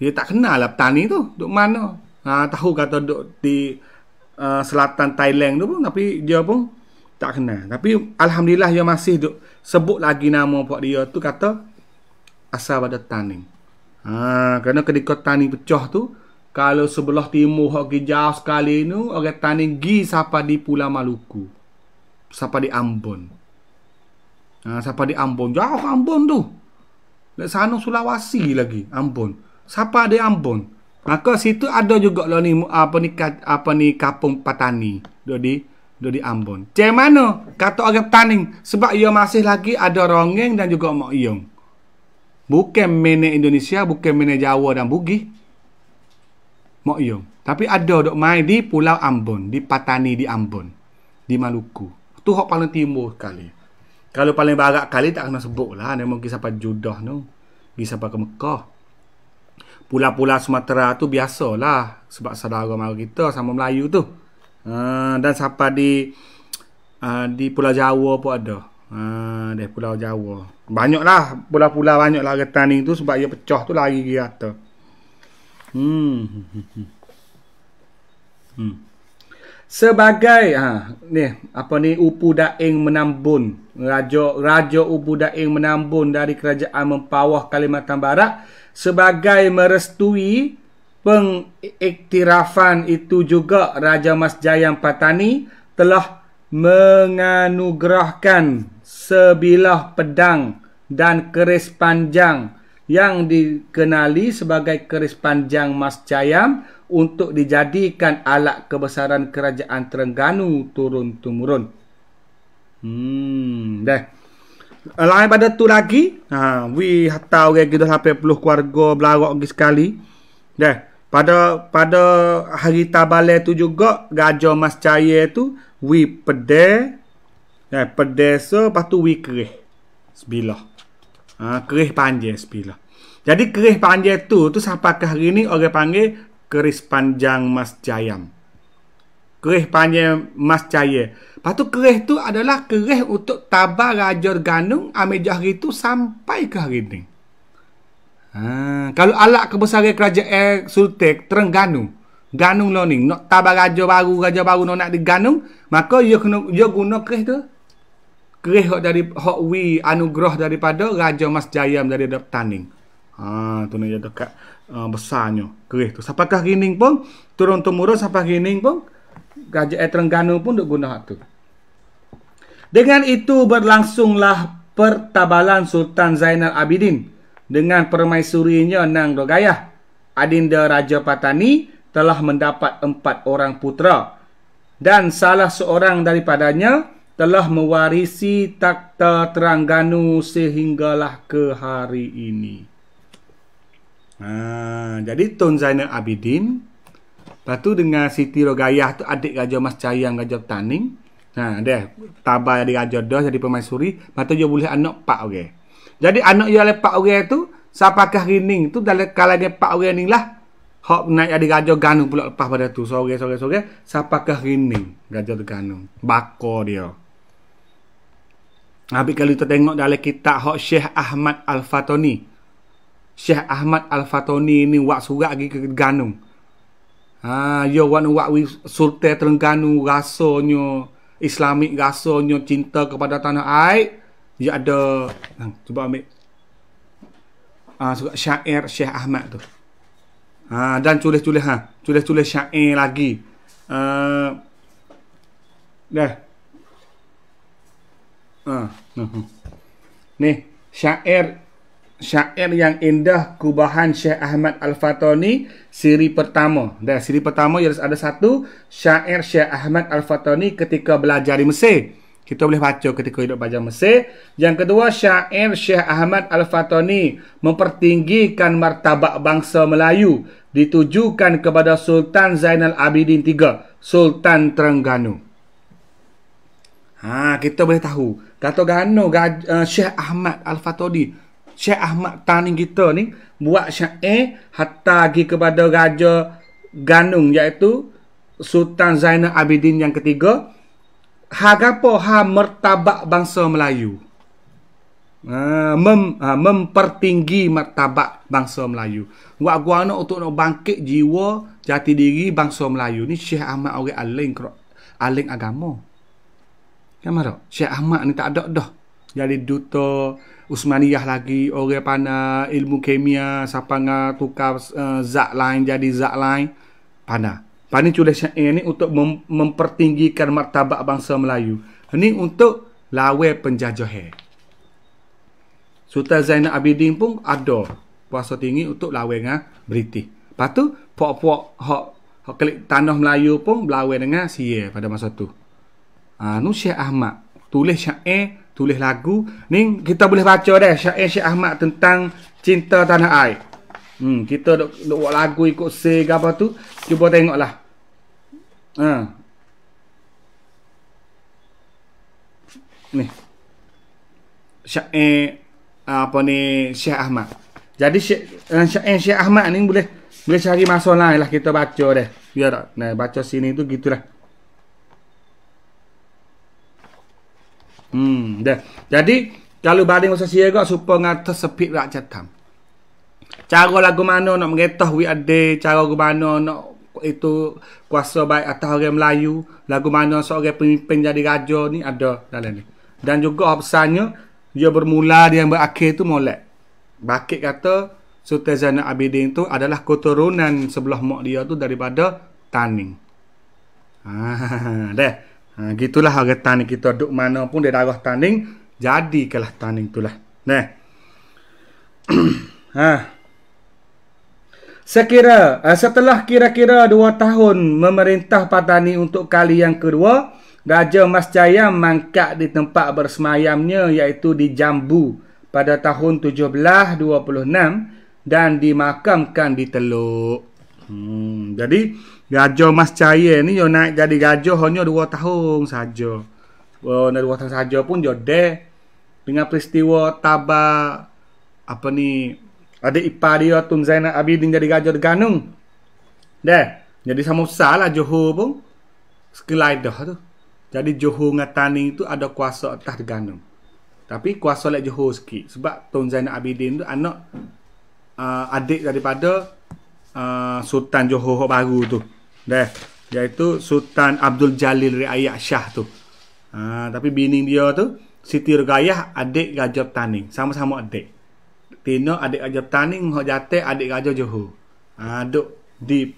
Dia tak kenal lah Patani tu duk mana. Tahu kata duk di selatan Thailand tu pun, tapi dia pun tak kenal. Tapi alhamdulillah dia masih duk sebut lagi nama pak dia tu kata asal pada Taning. Kerana ketika Taning pecah tu, kalau sebelah timur hok jauh sekali ni orang Taning gi sampai di Pulau Maluku, sampai di Ambon. Sampai di Ambon, jauh Ambon tu. Di sana Sulawesi lagi Ambon. Sampai di Ambon. Maka situ ada juga lah ni apa ni kampung Patani di Ambon. Macam mana kata orang Taning? Sebab ia masih lagi ada Rongeng dan juga Mak Iyong. Bukan mene Indonesia, bukan mene Jawa dan Bugis. Mak Iyong. Tapi ada dok mai di Pulau Ambon, di Patani di Ambon, di Maluku. Tu hak paling timur sekali. Kalau paling barat kali tak kena sebut lah. Dia mungkin sampai Judah tu. Pergi sampai ke Mekah. Pulau-pulau Sumatera tu biasalah. Sebab saudara mara kita sama Melayu tu. Dan sampai di Pulau Jawa pun ada. Dari Pulau Jawa. Banyaklah pulau-pulau, banyaklah getani tu sebab dia pecah tu lari ke atas. Sebagai Upu Daeng Menambun, Raja Upu Daeng Menambun dari Kerajaan Mempawah Kalimantan Barat, sebagai merestui pengiktirafan itu juga Raja Mas Jayam Patani telah menganugerahkan sebilah pedang dan keris panjang yang dikenali sebagai keris panjang Mas Jayam untuk dijadikan alat kebesaran kerajaan Terengganu turun-temurun. Dah. Lain pada tu lagi, we hatta orang kita sampai 10 keluarga belarak lagi sekali. Dah. Pada hari Tabalai tu juga Gajah Mas Jaya tu we pedai. Pedai so lepas tu we kerih sebilah. Kerih panjang sebilah. Jadi kerih panjang tu sampai ke hari ni orang panggil keris panjang Mas Jayam. Keris panjang Mas Jaya. Lepas tu keris tu adalah keris untuk tabar Raja Terengganu ambil hari tu sampai ke hari ni. Kalau alat kebesaran kerajaan Sultan Terengganu, Ganung Loning, nak tabar raja baru nak diganung, maka dia guna keris tu. Keris dari hak wi anugerah daripada Raja Mas Jayam dari Taning. Tu nak jadi dekat besarnya keris tu. Sampai ke hari ni pun turun-temurun sampai hari ni pun Kerajaan Terengganu pun duk guna hak tu. Dengan itu berlangsunglah pertabalan Sultan Zainal Abidin dengan permaisurinya Nang Rogayah. Adinda Raja Patani telah mendapat 4 orang putera dan salah seorang daripadanya telah mewarisi takhta Terengganu sehinggalah ke hari ini. Jadi Tun Zainal Abidin, lepas tu dengan Siti Rogayah tu adik Raja Mas Jayam Raja Taning. Dia tabar di Raja dah jadi permaisuri, lepas tu dia boleh anak 4 orang. Jadi anak dia oleh 4 orang tu sampai ke hari ni tu dalam kalangan 4 orang ni lah hak naik jadi Raja Terengganu pula lepas pada tu sore sampai ke hari ni Raja Terengganu. Bakar dia. Habis kalau kita tengok dalam kitab hak Syekh Ahmad Al-Fatoni. Syekh Ahmad Al-Fatoni ni buat surat lagi ke Terengganu. Dia buat Sultan Terengganu rasanya Islamik, rasanya cinta kepada tanah air. Dia ada cuba ambil surat syair Syekh Ahmad tu. Dan tulis syair lagi. Ni syair yang indah kubahan Syekh Ahmad Al-Fatoni siri pertama. Siri pertama ada satu syair Syekh Ahmad Al-Fatoni ketika belajar di Mesir. Kita boleh baca ketika hidup belajar Mesir. Yang kedua syair Syekh Ahmad Al-Fatoni mempertinggikan martabat bangsa Melayu ditujukan kepada Sultan Zainal Abidin III, Sultan Terengganu. Kita boleh tahu kata gano Syekh Ahmad Al-Fatoni, Syekh Ahmad Taning kita ni buat syair hatta lagi kepada Raja Ganung iaitu Sultan Zainal Abidin yang ketiga. Hagapo martabat bangsa Melayu. Mempertinggi martabat bangsa Melayu. Buat guana untuk nak bangkit jiwa jati diri bangsa Melayu. Ni Syekh Ahmad orang aling agama. Kan marah? Syekh Ahmad ni tak ada dah. Jadi duta Usmaniyah lagi, orang pandai ilmu kimia, siapa ngah tukar zat lain jadi zat lain. Pani tulis syair ni untuk mempertinggikan martabat bangsa Melayu. Ini untuk lawan penjajah. Sultan Zainal Abidin pun ada puasa tinggi untuk lawan dengan British. Lepas tu puak-puak hak klik tanah Melayu pun berlawan dengan Sia pada masa tu. Nu Syekh Ahmad tulis syair, tulis lagu. Ni kita boleh baca dah syair Syekh Ahmad tentang cinta tanah air. Kita duk buat lagu ikut say ke apa tu. Cuba tengoklah. Ni syair apa ni Syekh Ahmad. Jadi syair Syekh Ahmad ni boleh cari masa lain lah kita baca dah. Biar baca sini tu gitulah. Dah. Jadi kalau banding masa sia gak supaya ngata sepit rak catam. Cara lagu mana nak mengetah wi ade, cara lagu mana nak itu kuasa baik atas orang Melayu, lagu mana seorang pemimpin jadi raja ni ada dalam ni. Dan juga besarnya dia bermula dia berakhir tu molek. Bakit kata Sultan Zainal Abidin tu adalah keturunan sebelah mak dia tu daripada Taning. Dah. Gitulah orang Taning kita duk mana pun dia darah Taning, jadikanlah Taning itulah. Nah. Setelah kira-kira 2 tahun memerintah Patani untuk kali yang kedua, Raja Mas Jaya mangkat di tempat bersemayamnya iaitu di Jambu pada tahun 1726 dan dimakamkan di Teluk. Jadi Raja Mas Jaya ni dia naik jadi raja hanya 2 tahun saja. 2 tahun saja pun dia dengan peristiwa tabah apa ni adik ipar dia Tun Zainal Abidin jadi raja di Ganung. Dah. Jadi sama besar lah Johor pun. Sekelai dah tu. Jadi Johor dengan Taning tu ada kuasa atas di Ganung. Tapi kuasa lek Johor sikit. Sebab Tun Zainal Abidin tu anak adik daripada Sultan Johor baru tu. Dah. Iaitu Sultan Abdul Jalil Riayat Shah tu. Tapi bini dia tu Siti Rugayah adik Raja Taning. Sama-sama adik. Tino adik Raja Taning, Mohak Jatih adik Raja Johor. Duk di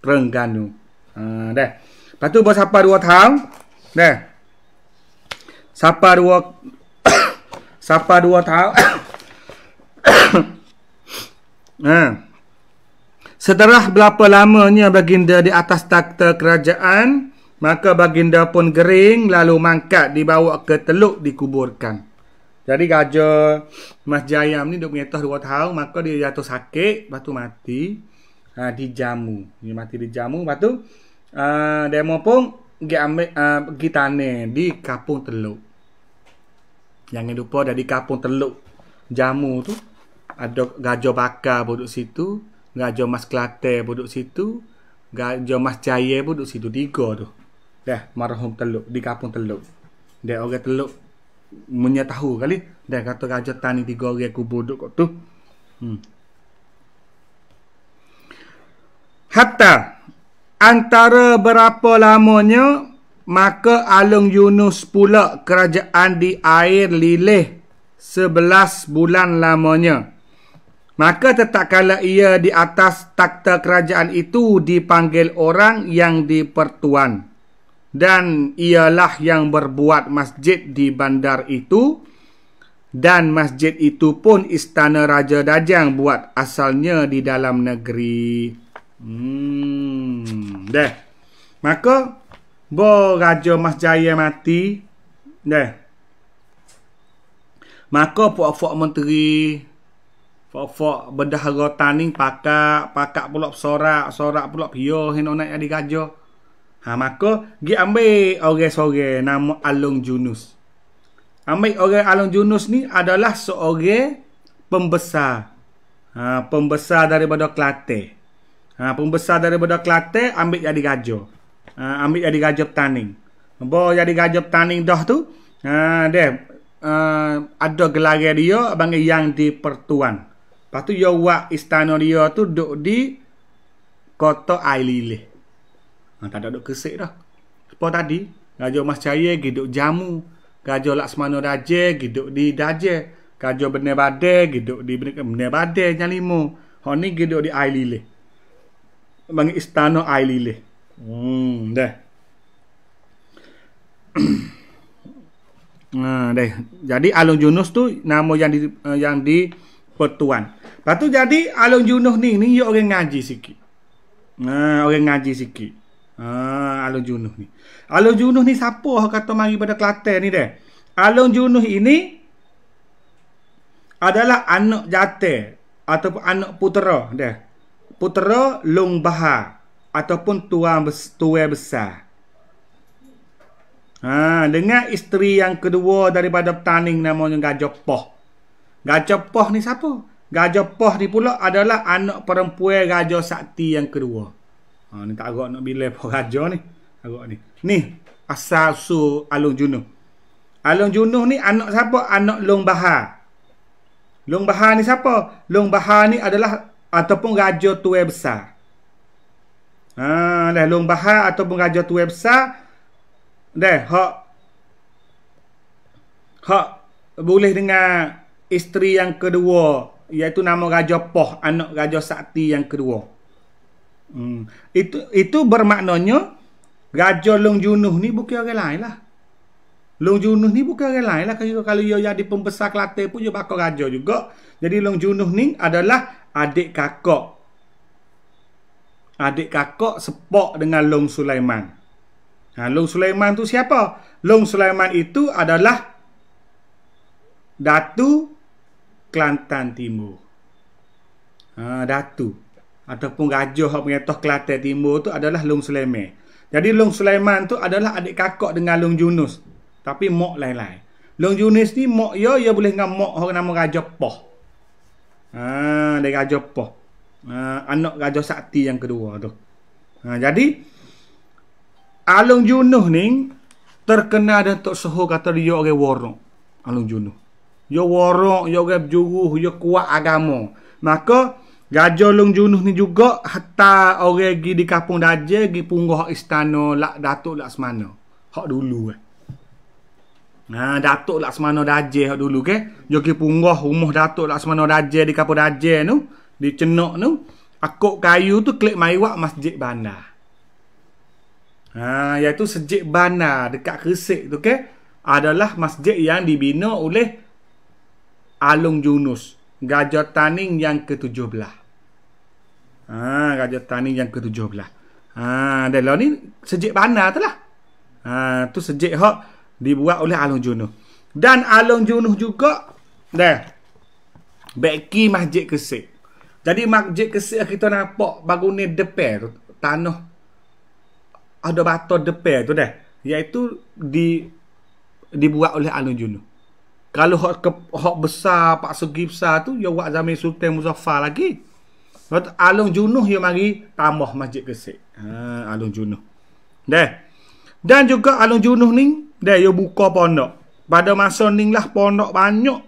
Terengganu. Dah. Lepas tu bersapa 2 tahun. Dah. Sapa 2 tahun. Setelah berapa lamanya baginda di atas takhta kerajaan, maka baginda pun gering lalu mangkat dibawa ke Teluk dikuburkan. Jadi Raja Mas Jayam ni duk mengetah 2 tahun, maka dia jatuh sakit, lepas tu mati di Jamu. Dia mati di Jamu, lepas tu demo pun pergi ambil pergi tanah di Kampung Teluk. Jangan lupa dari Kampung Teluk Jamu tu ada Raja Bakar pun duduk situ, Raja Mas Kelantan pun duduk situ, Raja Mas Jaya pun duduk situ, 3 tu. Dah marhum Teluk di Kampung Teluk. Dia orang Teluk menyatahu kali dah kata Raja Taning 3 orang kubur duk kat tu. Hatta antara berapa lamanya maka Alung Yunus pula kerajaan di air lilih 11 bulan lamanya. Maka tetap kala ia di atas takhta kerajaan itu dipanggil orang yang dipertuan. Dan ialah yang berbuat masjid di bandar itu. Dan masjid itu pun istana Raja Dajjang buat asalnya di dalam negeri. Dah. Maka Raja Mas Jaya mati. Dah. Maka puak-puak menteri, puak-puak bendahara Taning pakak pula sorak pula pio hen nak jadi raja. Maka dia ambil orang seorang nama Alung Yunus. Ambil orang Alung Yunus ni adalah seorang pembesar. Pembesar daripada Kelantan. Pembesar daripada Kelantan ambil jadi raja. Ambil jadi raja Taning. Bawa jadi raja Taning dah tu, dia ada gelar dia panggil Yang di-Pertuan. Lepas tu dia buat istana dia tu duduk di kota Aililih. Tak ada duduk Kesik dah. Seperti tadi, Raja Mas Jaya duduk Jamu, Raja Laksmana Dajjal duduk di Dajjal, Raja Benar Badai duduk di Benar Badai yang 5. Hak ni duduk di Aililih. Panggil istana Aililih. Dah. Dah. Jadi Alung Yunus tu nama yang di Pertuan. Lepas tu jadi Alung Yunus ni dia orang ngaji sikit. Orang ngaji sikit. Alung Yunus ni. Alung Yunus ni siapa kata mari pada Kelantan ni dah? Alung Yunus ini adalah anak jatih ataupun anak putera dah. Putera Long Bahar ataupun tuan besar. Dengan isteri yang kedua daripada Taning namanya Gajah Poh. Gajah Poh ni siapa? Gajah Poh ni pula adalah anak perempuan Raja Sakti yang kedua. Ni tak agak nak bila apa raja ni. Agak ni. Ni asal usul Alung Yunus. Along Junuh ni anak siapa? Anak Long Bahar. Long Bahar ni siapa? Long Bahar ni adalah ataupun raja tuai besar. Dah Long Bahar ataupun raja tuai besar. Dah hak boleh dengan isteri yang kedua, iaitu nama Raja Poh, anak Raja Sakti yang kedua. Itu bermaknanya Raja Long Junuh ni bukan orang lain lah. Long Junuh ni bukan orang lain lah. Kalau dia jadi pembesar Kelantan pun dia bakal raja juga. Jadi Long Junuh ni adalah adik kakak sepak dengan Long Sulaiman. Long Sulaiman tu siapa? Long Sulaiman itu adalah Datu Kelantan Timur. Datu ataupun raja yang mengetah Kelantan Timur tu adalah Long Sulaiman. Jadi Long Sulaiman tu adalah adik kakak dengan Long Junus, tapi mak lain-lain. Long Junus ni mak dia boleh dengan mak orang nama Raja Poh. Dia Raja Poh. Anak Raja Sakti yang kedua tu. Jadi Long Junuh ni terkenal dan tok soho kata dia orang warok. Long Junuh. Dia warok, dia orang berjuruh, dia kuat agama. Maka Raja Long Junuh ni juga hatta orang pergi di Kampung Dajjal, pergi punggah istana Datuk Laksmana. Hak dulu Datuk Laksmana Dajjal hak dulu ke. Dia pergi punggah rumah Datuk Laksmana Dajjal di Kampung Dajjal tu, di Cenok tu. Akuk kayu tu klik mai wak Masjid Bandar. Iaitu Masjid Bandar dekat Gresik tu ke, adalah masjid yang dibina oleh Long Junus, Raja Taning yang ke-17. Raja Taning yang ke-17. Dan lah ni Masjid Bandar tu lah. Tu masjid hak dibuat oleh Long Junuh. Dan Long Junuh juga beki Masjid Gresik. Jadi Masjid Gresik kita nampak bangunan depan tu, tanah ada batu depan tu iaitu dibuat oleh Long Junuh. Kalau hak besar, pak segi besar tu, dia buat zaman Sultan Muzaffar lagi. Long Junuh dia mari tambah Masjid Gresik. Long Junuh. Dan juga Long Junuh ni, dia buka pondok. Pada masa ni lah pondok banyak.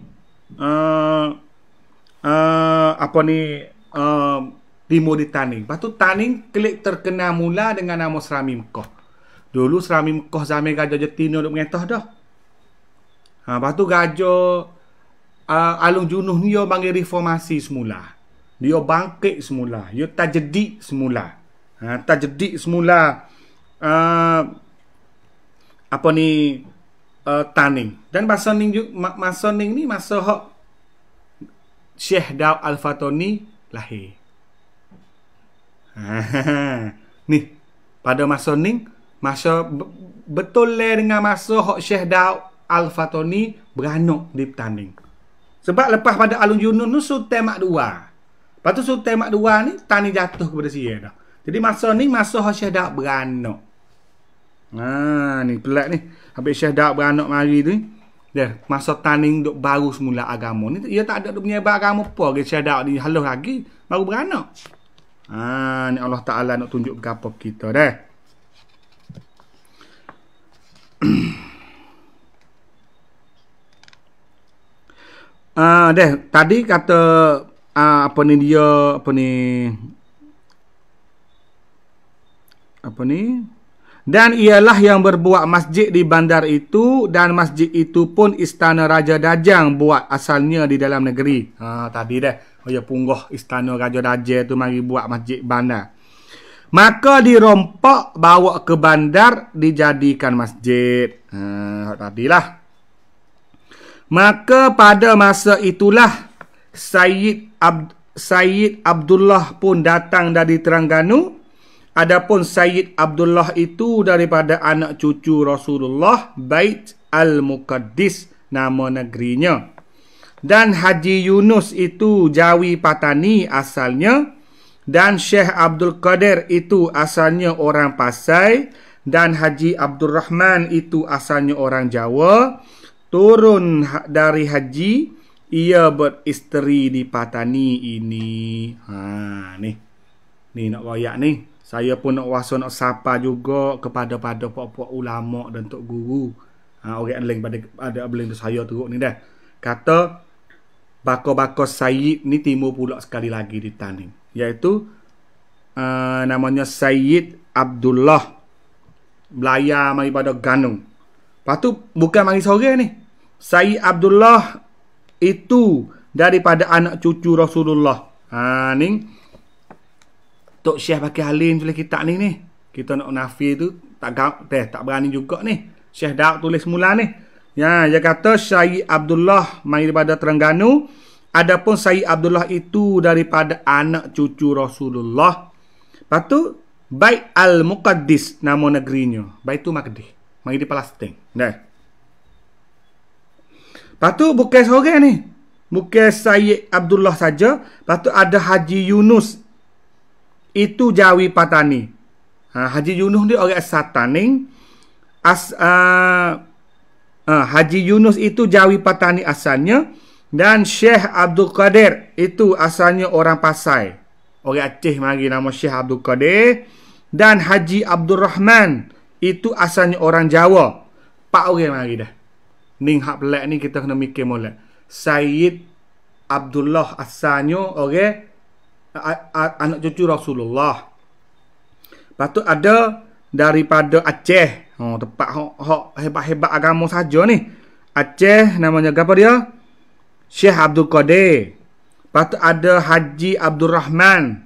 Timur di Taning. Lepas tu Taning klik terkenal mula dengan nama Serami Mekah. Dulu Serami Mekah zaman Raja Jetina duk mengetah dah. Lepas tu Raja Long Junuh ni dia panggil reformasi semula. Dia bangkit semula. Dia tajdik semula. Tajdik semula Taning. Dan masa ni ni masa hak Syekh Daud Al-Fatoni lahir. Ni pada masa ni, masa betul dengan masa hak Syekh Daud Al-Fatoni beranak di Taning. Sebab lepas pada Long Junuh tu Sultan Mak Dua. Lepas tu Sultan Mak Dua ni Taning jatuh kepada dia dah. Jadi masa ni masa hak Syekh Daud beranak. Ni pelik ni. Habis Syekh Daud beranak mari tu, masa Taning duk baru semula agama ni, dia tak ada duk menyebar agama apa ke Syekh Daud ni halus lagi baru beranak. Ni Allah Ta'ala nak tunjuk apa kita tadi kata dan ialah yang berbuat masjid di bandar itu, dan masjid itu pun istana Raja Dajjang buat asalnya di dalam negeri. Tadi dia punggah istana Raja Dajjang tu mari buat masjid bandar. Maka dirompak bawa ke bandar dijadikan masjid. Tadilah. Maka pada masa itulah Sayyid Abdullah pun datang dari Terengganu. Adapun Sayyid Abdullah itu daripada anak cucu Rasulullah, Bait Al-Muqaddis nama negerinya. Dan Haji Yunus itu Jawi Patani asalnya. Dan Syekh Abdul Qadir itu asalnya orang Pasai. Dan Haji Abdul Rahman itu asalnya orang Jawa. Turun dari Haji, ia beristeri di Patani ini. Ni nak royak ni. Saya pun nak wasa nak sapa juga kepada puak-puak ulama dan tok guru. Orang Aleng pada ada Aleng tu saya teruk ni dah. Kata bakar-bakar Sayyid ni timbul pula sekali lagi di Taning. Iaitu namanya Sayyid Abdullah. Belayar mari pada Ganung. Lepas tu bukan mari sore ni. Sayyid Abdullah itu daripada anak cucu Rasulullah. Ni Tok Syekh pakai halim tulis kitab ni. Kita nak nafi tu tak berani juga ni. Syekh Daud tulis semula ni. Ya, dia kata Sayyid Abdullah mai daripada Terengganu. Adapun Sayyid Abdullah itu daripada anak cucu Rasulullah. Lepas tu Bait Al-Muqaddis nama negerinya. Baitul Maqdis. Mari di Palestin. Dah. Lepas tu bukan seorang ni. Bukan Sayyid Abdullah saja. Lepas tu ada Haji Yunus. Itu Jawi Patani. Haji Yunus dia orang asal Taning. Haji Yunus itu Jawi Patani asalnya. Dan Syekh Abdul Qadir itu asalnya orang Pasai. Orang Aceh mari nama Syekh Abdul Qadir. Dan Haji Abdul Rahman itu asalnya orang Jawa. 4 orang mari dah. Ning hak pelak ni kita kena mikir molek. Sayyid Abdullah asalnya orang anak cucu Rasulullah. Lepas tu ada daripada Aceh. Tempat hebat-hebat agama saja ni. Aceh namanya apa dia? Syekh Abdul Qadir. Lepas tu ada Haji Abdul Rahman.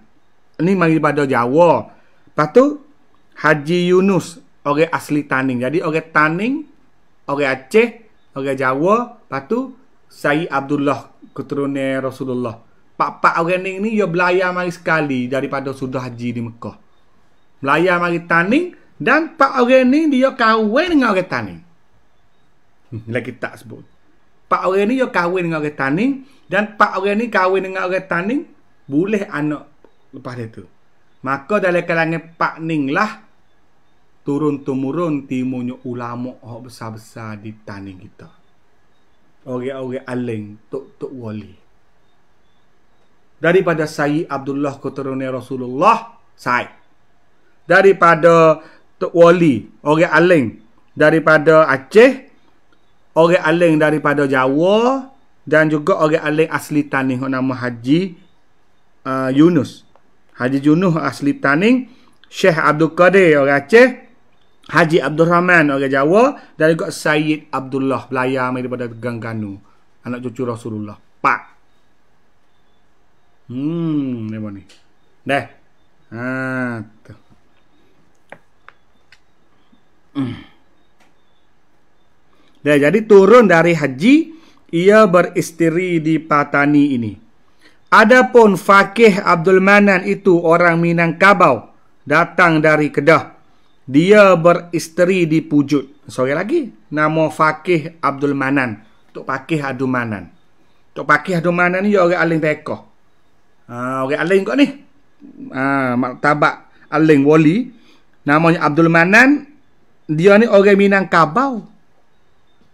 Ni mari daripada Jawa. Lepas tu Haji Yunus, orang asli Taning. Jadi orang Taning, orang Aceh, orang Jawa. Lepas tu Sayyid Abdullah, keturunan Rasulullah. 4 orang ni dia belayar mari sekali daripada sudah haji di Mekah. Belayar mari Taning. Dan 4 orang ni dia kahwin dengan orang Taning. Lagi tak sebut. 4 orang ni dia kahwin dengan orang Taning. Dan 4 orang ni kahwin dengan orang Taning. Boleh anak lepas itu. Maka dalam kalangan Pak Ning lah turun-temurun timunya ulama besar-besar di Taning kita. Orang-orang aling, tok-tok wali. Daripada Sayyid Abdullah keturunan Rasulullah, Said. Daripada Tok Wali, orang aling daripada Aceh, orang aling daripada Jawa, dan juga orang aling asli Taning nama Haji Yunus. Haji Yunus asli Taning, Syekh Abdul Qadir orang Aceh, Haji Abdul Rahman orang Jawa, dan juga Sayyid Abdullah belayar daripada Terengganu, anak cucu Rasulullah. Pak. Apa ni? Dah. Tu. Dah, jadi turun dari haji, ia beristiri di Patani ini. Adapun Fakih Abdul Manan itu orang Minangkabau, datang dari Kedah. Dia beristeri di Pujut. Sorry lagi, nama Fakih Abdul Manan. Tok Fakih Abdul Manan. Tok Fakih Abdul Manan ni orang aling Pekoh. Orang aling kok ni. Martabat aling wali. Namanya Abdul Manan. Dia ni orang Minangkabau.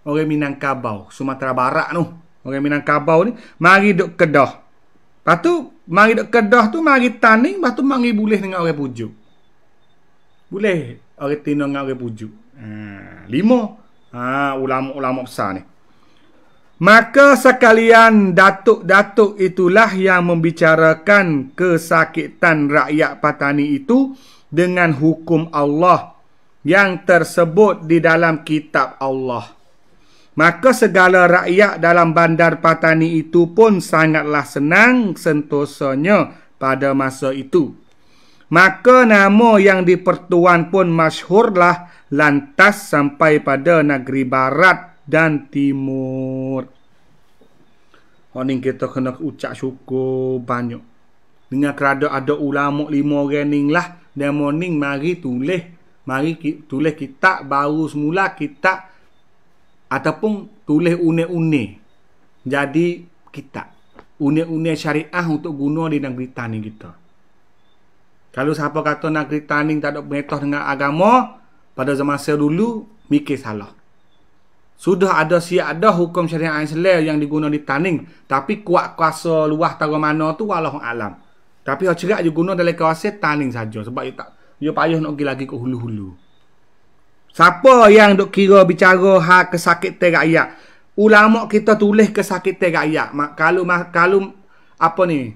Orang Minangkabau, Sumatera Barat tu. Orang Minangkabau ni mari duk Kedah. Lepas tu mari duk Kedah tu mari Taning, lepas tu mari boleh dengan orang Pujuk. Boleh orang Tino dengan orang Pujuk. 5 ulama-ulama besar ni. Maka sekalian datuk-datuk itulah yang membicarakan kesakitan rakyat Patani itu dengan hukum Allah yang tersebut di dalam kitab Allah. Maka segala rakyat dalam bandar Patani itu pun sangatlah senang sentosanya pada masa itu. Maka nama yang di Pertuan pun masyhurlah lantas sampai pada negeri barat dan timur. Ini kita kena ucap syukur banyak. Dengan kerana ada ulama 5 orang ni lah, demo ning mari tulis kitab baru semula, kitab ataupun tulis une-une jadi kitab une-une syariah untuk guna di negeri Taning kita. Kalau siapa kata negeri Taning tak ada metah dengan agama pada zaman saya dulu, mikir salah. Sudah ada ada hukum syariah Islam yang digunakan di Taning, tapi kuat kuasa luah tahu mana tu wallahu alam. Tapi hak cerak je guna dalam kawasan Taning saja sebab dia payah nak pergi lagi ke hulu-hulu. Siapa yang duk kira bicara hak kesakitan rakyat? Ulama kita tulis kesakitan rakyat. Kalau apa ni?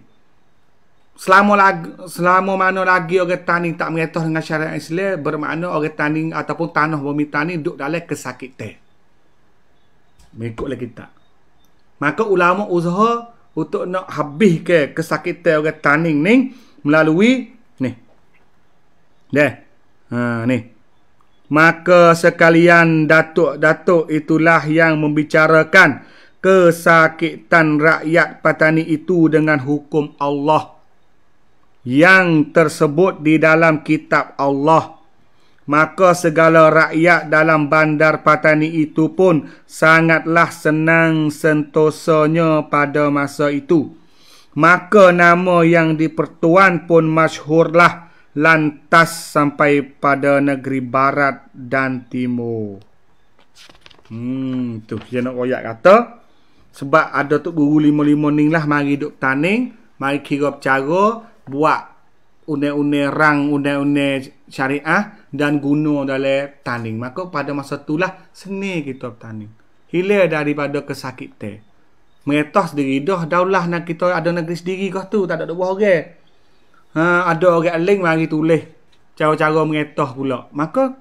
Selama mana lagi orang tani tak mengetah dengan syariat Islam, bermakna orang tani ataupun tanah bumi tani duduk dalam kesakitan. Mengikutlah kita. Maka ulama usaha untuk nak habis ke kesakitan orang tani ni melalui ni. Ni. Maka sekalian datuk-datuk itulah yang membicarakan kesakitan rakyat petani itu dengan hukum Allah yang tersebut di dalam kitab Allah. Maka segala rakyat dalam bandar petani itu pun sangatlah senang sentosanya pada masa itu. Maka nama yang di-Pertuan pun masyhurlah lantas sampai pada negeri barat dan timur. Tu dia nak royak kata. Sebab ada tu guru 5 ni lah mari duk taning, mari kira cara buat undang-undang rang, undang-undang syariah dan guna dalam taning. Maka pada masa itulah seni kita bertanding. Hilang daripada kesakitan. Mengetas diri dah daulah nak kita ada negeri sendiri kau tu, tak ada buah orang. Ada orang lain mari tulis cara-cara mengetas pula. Maka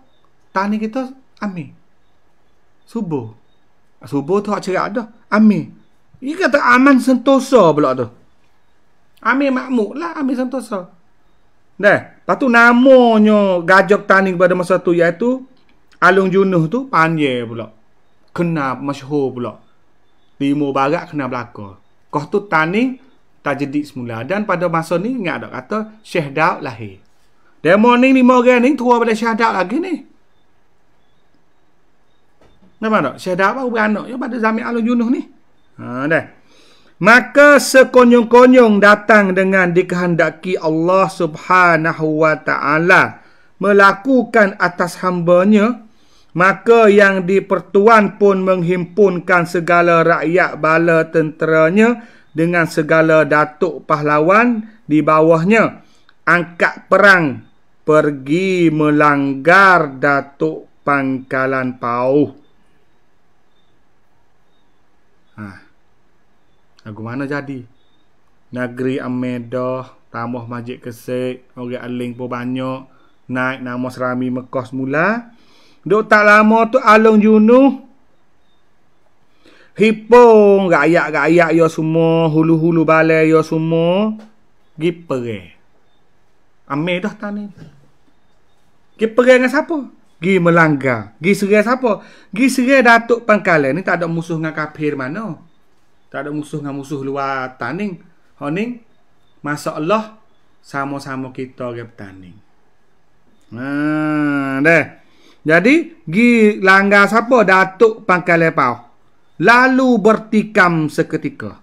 taning kita ambil. Subuh tu hak cerak dah. Ambil. Dia kata aman sentosa pula tu. Ambil makmuk lah, ambil sentosa. Lepas tu namanya gajak tani pada masa tu iaitu Alung Junuh tu panjang pula. Kena masyhur pula. Timur barat kena belaka. Kau tu tani tajdid semula. Dan pada masa ni ingat tak kata Syekh Daud lahir. Demo ni 5 orang ni tua pada Syekh Daud lagi ni. Nampak tak? Syekh Daud baru beranak ya pada zaman Alung Junuh ni. Dah. Maka sekonyong-konyong datang dengan dikehendaki Allah Subhanahu wa ta'ala melakukan atas hambanya, maka yang di-Pertuan pun menghimpunkan segala rakyat bala tenteranya dengan segala datuk pahlawan di bawahnya, angkat perang pergi melanggar datuk pangkalan pauh. Lagu mana jadi? Negeri Amedah, tambah Masjid Kesek, orang aling pun banyak. Naik nama Serami Mekah semula. Duk tak lama tu Alung Junuh hipung rakyat-rakyat yo semua, hulu-hulu balai yo semua gi perang. Amedah tani. Gi perang dengan siapa? Gi melanggar. Gi serang siapa? Gi serang datuk pangkalan ni tak ada musuh dengan kafir mana. Tak ada musuh dengan musuh luar taning. Honing masyaallah sama-sama kita ke taning. Dah. Jadi gi langgar siapa? Datuk Pangkalan Pauh. Lalu bertikam seketika.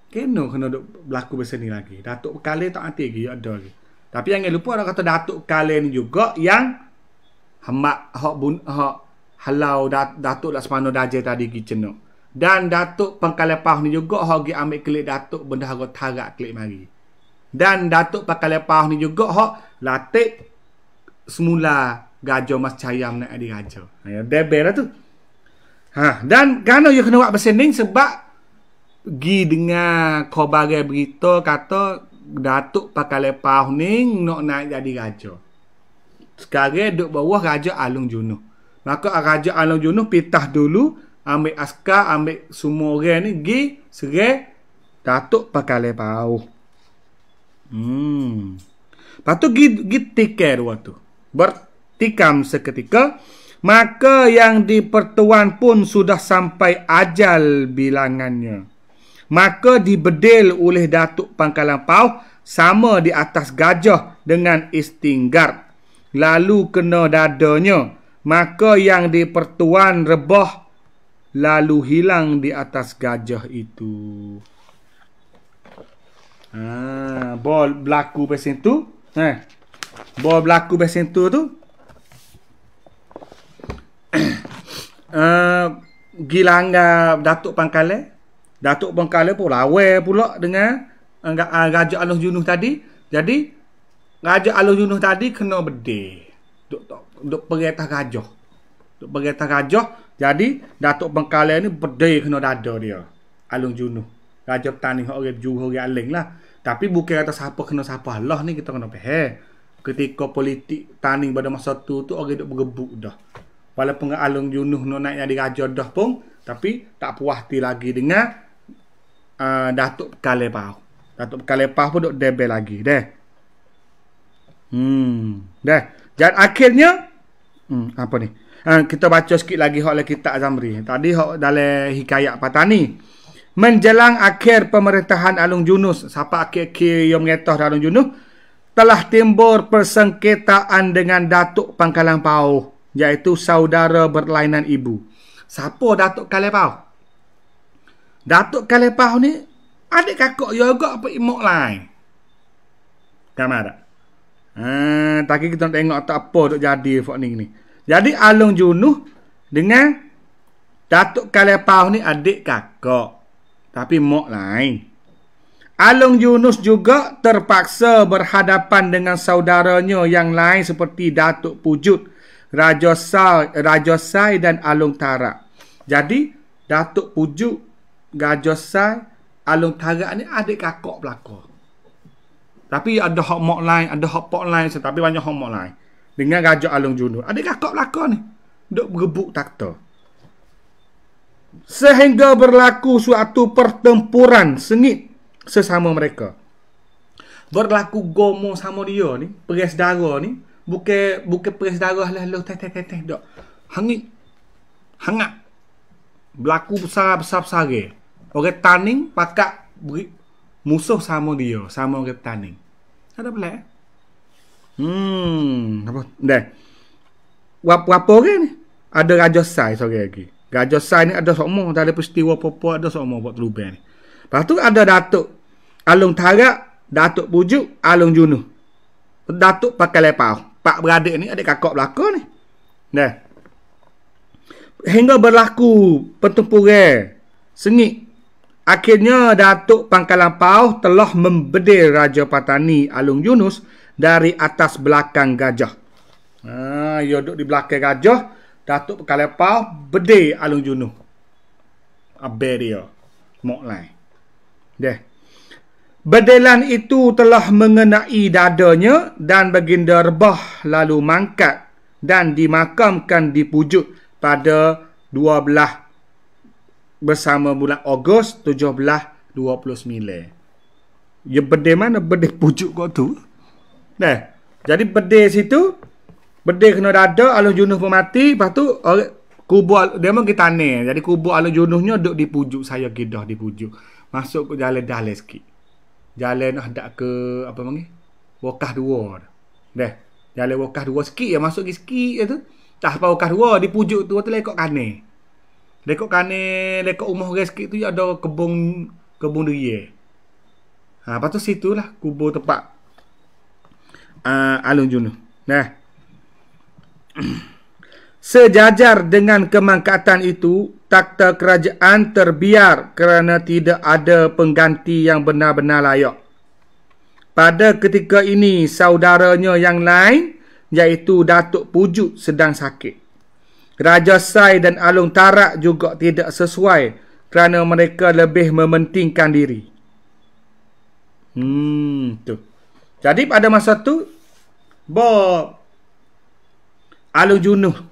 Kena duk berlaku macam ni lagi. Datuk Pangkalan tak nanti lagi ada lagi. Tapi jangan lupa ada kata Datuk Pangkalan ni juga yang hak halau Datuk Laksamana Dajjal tadi gi cenuk. Dan Datuk Pangkalan Pauh ni juga hak gi ambil kelik Datuk Bendahara Tarak kelik mari. Dan Datuk Pangkalan Pauh ni juga hak latih semula Gajah Mas Cayam nak ada gajah. Ya debel lah tu. Dan kerana you kena buat bersening sebab gi dengar khabar berita kata Datuk Pangkalan Pauh ni nak naik jadi gajah. Sekarang duduk bawah Raja Alung Junuh. Maka Raja Alung Junuh pitah dulu ambil askar, ambil semua orang ni gi serang Datuk Pangkalan Pauh. Lepas tu gi tikar waktu. Bertikam seketika, maka yang di-Pertuan pun sudah sampai ajal bilangannya. Maka dibedil oleh Datuk Pangkalan Pauh sama di atas gajah dengan istinggar. Lalu kena dadanya. Maka yang di-Pertuan rebah lalu hilang di atas gajah itu. Bol berlaku pasal tu. Bol berlaku pasal tu. Gilanggar Datuk Pangkalan. Datuk Pangkalan pun lawan pula dengan Raja Alung Junuh tadi. Jadi Raja Alung Junuh tadi kena bedil. Duk tak duk pergi atas gajah. Duk pergi atas gajah. Jadi Datuk Bengkalai ni berdiri kena dada dia. Alung Junuh. Raja petani orang Juruh orang Aling lah. Tapi bukan kata siapa kena siapa Allah ni kita kena faham. Ketika politik tani pada masa tu orang duk bergebuk dah. Walaupun Alung Junuh nak naik jadi raja dah pun, tapi tak puas hati lagi dengan Datuk Bengkalai Pau. Datuk Bengkalai Pau pun duk debel lagi dah. Dah. Dan akhirnya apa ni? Kita baca sikit lagi hak dalam kitab Zamri. Tadi hak dalam hikayat Patani. Menjelang akhir pemerintahan Alung Junuh, sampai akhir-akhir yang mengetah Alung Junuh, telah timbul persengketaan dengan Datuk Pangkalan Pau, iaitu saudara berlainan ibu. Siapa Datuk Kalai Pau? Datuk Kalai Pau ni adik kakak juga apa imok lain. Kan ada? Tadi kita tengok tak apa duk jadi fak ni. Jadi Alung Junuh dengan Datuk Kalai Pau ni adik kakak. Tapi mok lain. Alung Yunus juga terpaksa berhadapan dengan saudaranya yang lain seperti Datuk Pujut, Raja Sai dan Alung Tarak. Jadi Datuk Pujut, Raja Sai, Alung Tarak ni adik kakak belaka. Tapi ada hak mok lain, ada hak pok lain, tapi banyak hak mok lain. Dengan Raja Alung Yunus, adik kakak belaka ni duk berebut takhta. Sehingga berlaku suatu pertempuran sengit sesama mereka. Berlaku gomo sama dia ni, perang saudara ni, bukan perang saudara lah teh dak. Hangat. Berlaku besar-besar. Orang Taning pakak musuh sama dia, sama orang Taning. Ada pelik. Apa? Dah. Apa orang ni? Ada Raja Sai seorang lagi. Raja Sai ni ada semua, tak ada peristiwa apa-apa, ada semua buat terlubang ni. Lepas tu ada Datuk Alung Tarak, Datuk Pujuk, Alung Junuh. Datuk Pangkalai Pau. Pak beradik ni adik kakak belaka ni. Dah. Hingga berlaku pertempuran sengit. Akhirnya Datuk Pangkalan Pau telah membedil Raja Patani Alung Yunus dari atas belakang gajah. Dia duduk di belakang gajah. Datuk Pangkalai Pau bedil Alung Junuh. Abel dia. Mok lain. Dah. Bedilan itu telah mengenai dadanya dan baginda rebah lalu mangkat dan dimakamkan di Pujuk pada 12 bersama bulan Ogos 1729. Ya bedil mana? Bedil Pujuk kau tu. Dah. Jadi bedil situ, bedil kena dada, Alung Junuh pun mati. Lepas tu kubur dia memang kita aneh. Jadi kubur Alung Junuhnya duduk di Pujuk. Saya gidah di Pujuk. Masuk ke jalan-jalan sikit. Jalan hadap ke apa panggil? Wokah 2. Dah. Jalan Wokah 2 sikit ya, masuk sikit je tu. Tak apa Wokah 2 di Pujuk tu lekok kane. Lekok kane, lekok rumah orang sikit tu ada kebun deria. Lepas tu situlah kubur tempat Alung Junuh. Nah. Sejajar dengan kemangkatan itu, takhta kerajaan terbiar kerana tidak ada pengganti yang benar-benar layak. Pada ketika ini, saudaranya yang lain, iaitu Datuk Pujuk, sedang sakit. Raja Sai dan Alung Tarak juga tidak sesuai kerana mereka lebih mementingkan diri. Tu. Jadi pada masa tu, Alung Junuh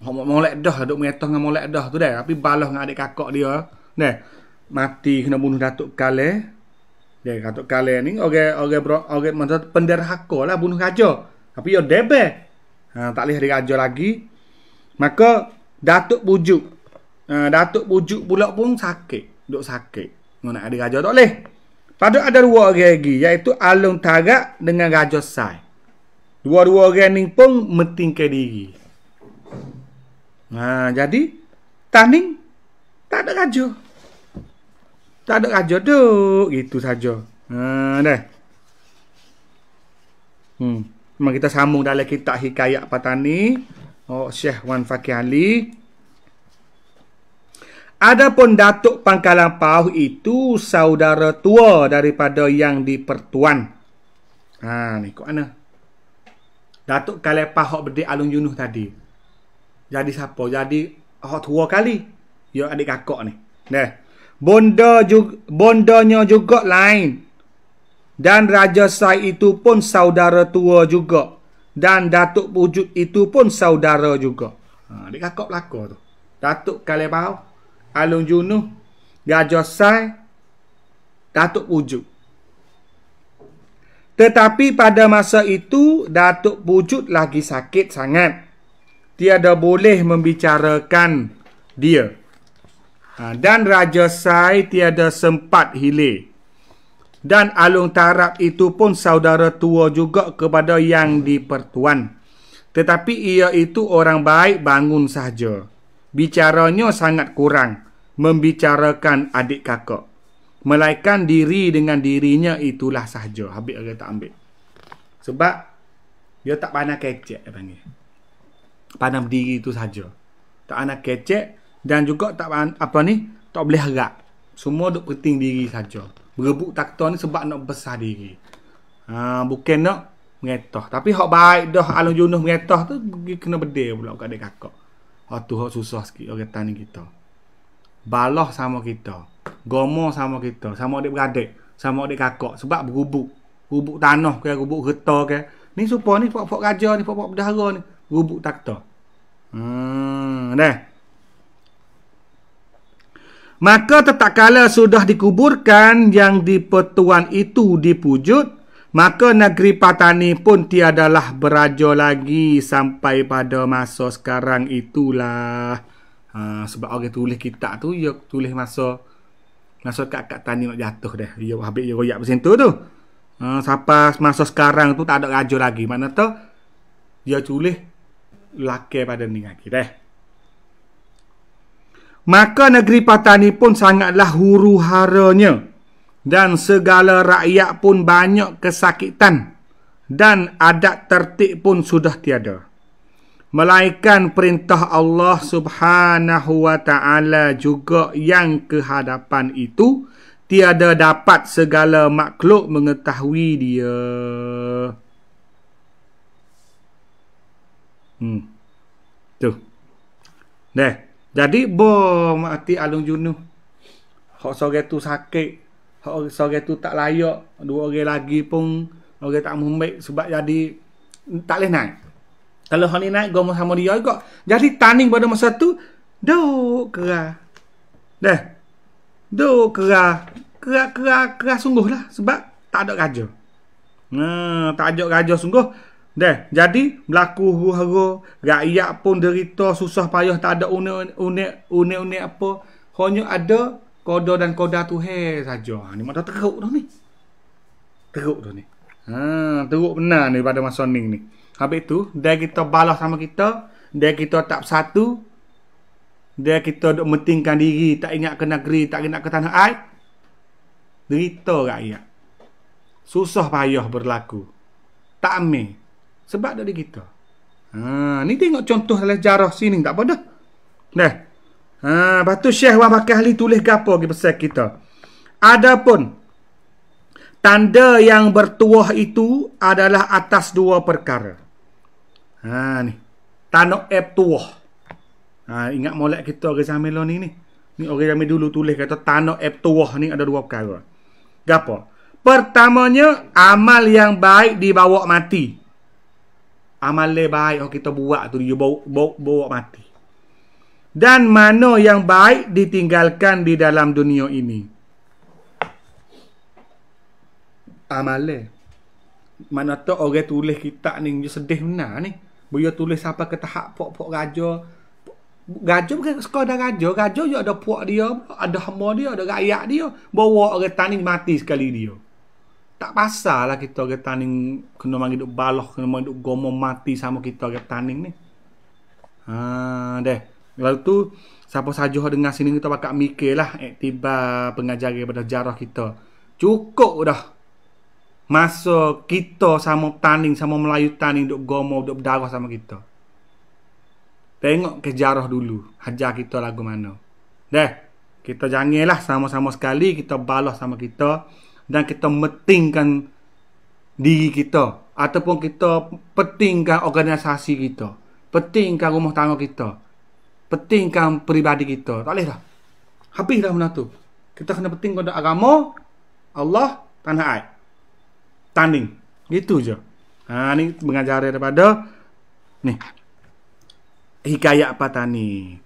molek dah, duk mengetah dengan molek dah tu dah. Tapi balas dengan adik kakak dia dah. Mati kena bunuh Datuk Kalai. Dia Datuk Kalai ni orang macam penderhaka lah, bunuh raja. Tapi dia debel. Tak boleh ada raja lagi. Maka Datuk Pujuk pula pun sakit. Duk sakit. Nak ada raja tak boleh. Pada ada 2 orang lagi, iaitu Alung Tarak dengan Raja Sai. 2-2 orang ni pun mentingkan diri. Jadi Taning tak ada raja. Tak ada raja tu. Gitu saja. Dah. Memang kita sambung dalam kitab Hikayat Patani. Syekh Wan Fakih Ali. Adapun Datuk Pangkalan Pau itu saudara tua daripada yang di Pertuan. Ni kok mana? Datuk Kalepah hok bedek Alun Junuh tadi. Jadi siapa? Jadi hok tua kali. Yo adik kakak ni. Nah. Bondanya juga lain. Dan Raja Sai itu pun saudara tua juga. Dan Datuk Wujud itu pun saudara juga. Adik kakak belaka tu. Datuk Kalepah, Alun Junuh, Raja Sai, Datuk Wujud. Tetapi pada masa itu, Datuk Wujud lagi sakit sangat. Tiada boleh membicarakan dia. Dan Raja Sai tiada sempat hilir. Dan Alun Tarap itu pun saudara tua juga kepada Yang di-Pertuan. Tetapi ia itu orang baik bangun sahaja. Bicaranya sangat kurang. Membicarakan adik kakak. Melainkan diri dengan dirinya itulah sahaja. Habis orang tak ambil. Sebab dia tak pandai kecek dia panggil. Pandai berdiri itu sahaja. Tak pandai kecek dan juga tak tak boleh harap. Semua duk penting diri saja. Berebut takhta ni sebab nak besar diri. Bukan nak mengetah. Tapi hak baik dah Alun Junuh mengetah tu kena bedil pula kat adik kakak. Hak tu hak susah sikit orang tani kita. Balah sama kita. Gomo sama kita, sama adik-beradik, sama adik kakak sebab berubuk. Rubuk tanah ke, rubuk kereta ke. Ni supaya ni pok-pok raja ni, pok-pok bendahara ni, rubuk takhta. Dah. Maka tatkala sudah dikuburkan Yang di-Pertuan itu dipujud, maka negeri Patani pun tiadalah beraja lagi sampai pada masa sekarang itulah. Sebab orang tulis kitab tu, dia tulis masa kat tani nak jatuh dah. Dia habis dia royak macam tu. Sampai masa sekarang tu tak ada raja lagi. Mana tu dia tulis laki pada ni lagi dah. Maka negeri Patani pun sangatlah huru-haranya dan segala rakyat pun banyak kesakitan dan adat tertib pun sudah tiada. Melainkan perintah Allah Subhanahu wa ta'ala juga yang kehadapan itu tiada dapat segala makhluk mengetahui dia. Tu. Dah. Jadi mati Alun Junuh. Hak sore tu sakit. Hak sore tu tak layak. Dua orang lagi pun orang tak membaik sebab jadi tak boleh naik. Kalau hak ni naik gomo sama dia juga. Jadi tanding pada masa tu duk kerah. Dah. Duk kerah. Kerah sungguh lah sebab tak ada raja. Tak ada raja sungguh. Dah, jadi berlaku huru-hara, rakyat pun derita susah payah, tak ada unik apa. Hanya ada koda dan koda Tuhan saja. Ni mak dah teruk dah ni. Teruk dah ni. Teruk benar ni pada masa ni. Habis tu, dia kita balas sama kita, dia kita tak bersatu, dia kita duk mentingkan diri, tak ingat ke negeri, tak ingat ke tanah air. Derita rakyat. Susah payah berlaku. Tak ambil. Sebab dari kita. Ni tengok contoh dalam sejarah sini. Tak apa dah. Dah. Lepas tu Syekh Wan Bakar Ali tulis gapo di pesan kita. Adapun tanda yang bertuah itu adalah atas dua perkara. Ni. Tanok tuah. Ingat molek kita orang zaman ni. Ni orang zaman dulu tulis kata tanok tuah ni ada dua perkara. Gapo? Pertamanya amal yang baik dibawa mati. Amal baik yang kita buat tu dia bawa mati. Dan mana yang baik ditinggalkan di dalam dunia ini. Amal mana tu orang tulis kitab ni dia sedih benar ni. Dia tulis apa ke tahap pok-pok raja. Raja bukan sekadar raja. Raja juga ada puak dia, ada hamba dia, ada rakyat dia. Bawa orang tani mati sekali dia. Tak pasal lah kita orang taning kena mari duk balah, kena mari duk gomo mati sama kita orang taning ni. Dah. Lalu tu siapa saja dengar sini kita bakal mikirlah iktibar pengajaran daripada sejarah kita. Cukup dah. Masa kita sama taning, sama Melayu taning duk gomo, duk berdarah sama kita. Tengok ke sejarah dulu, hajar kita lagu mana. Dah. Kita janganlah sama-sama sekali kita balah sama kita. Dan kita metingkan diri kita. ataupun kita pentingkan organisasi kita, pentingkan rumah tangga kita, pentingkan peribadi kita. Tak boleh dah. Habis dah benda tu. Kita kena pentingkan agama, Allah, tanah air. Tanding. Gitu je. Ni mengajar daripada ni Hikayat Patani.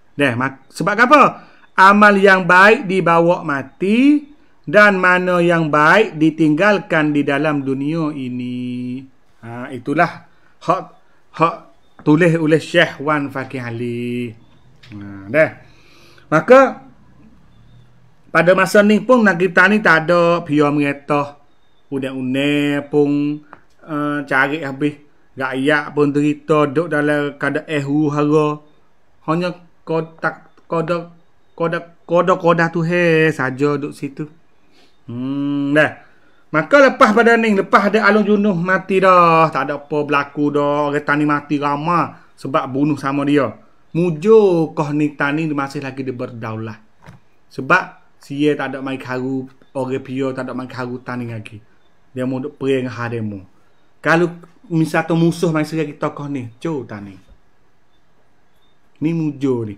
Sebab apa? Amal yang baik dibawa mati dan mana yang baik ditinggalkan di dalam dunia ini. Itulah hak tulis oleh Syekh Wan Fakih Ali. Maka pada masa ni pun nak kita ni tak ada biar mengetah unek-unek pun cari habis rakyat pun derita duduk dalam keadaan huru-hara. Hanya kodak tu saja duduk situ. Maka lepas pada ni, lepas ada Alung Junuh mati dah, tak ada apa berlaku dah, orang Tani mati ramai sebab bunuh sama dia. Mujur ni Tani masih lagi dia berdaulat. Sebab dia tak ada main karu, orang Pio tak ada main karu Tani lagi. Dia mau duk perang dengan demo. Kalau misal tu musuh main serang kita tokoh ni, Tani. Ni mujur ni.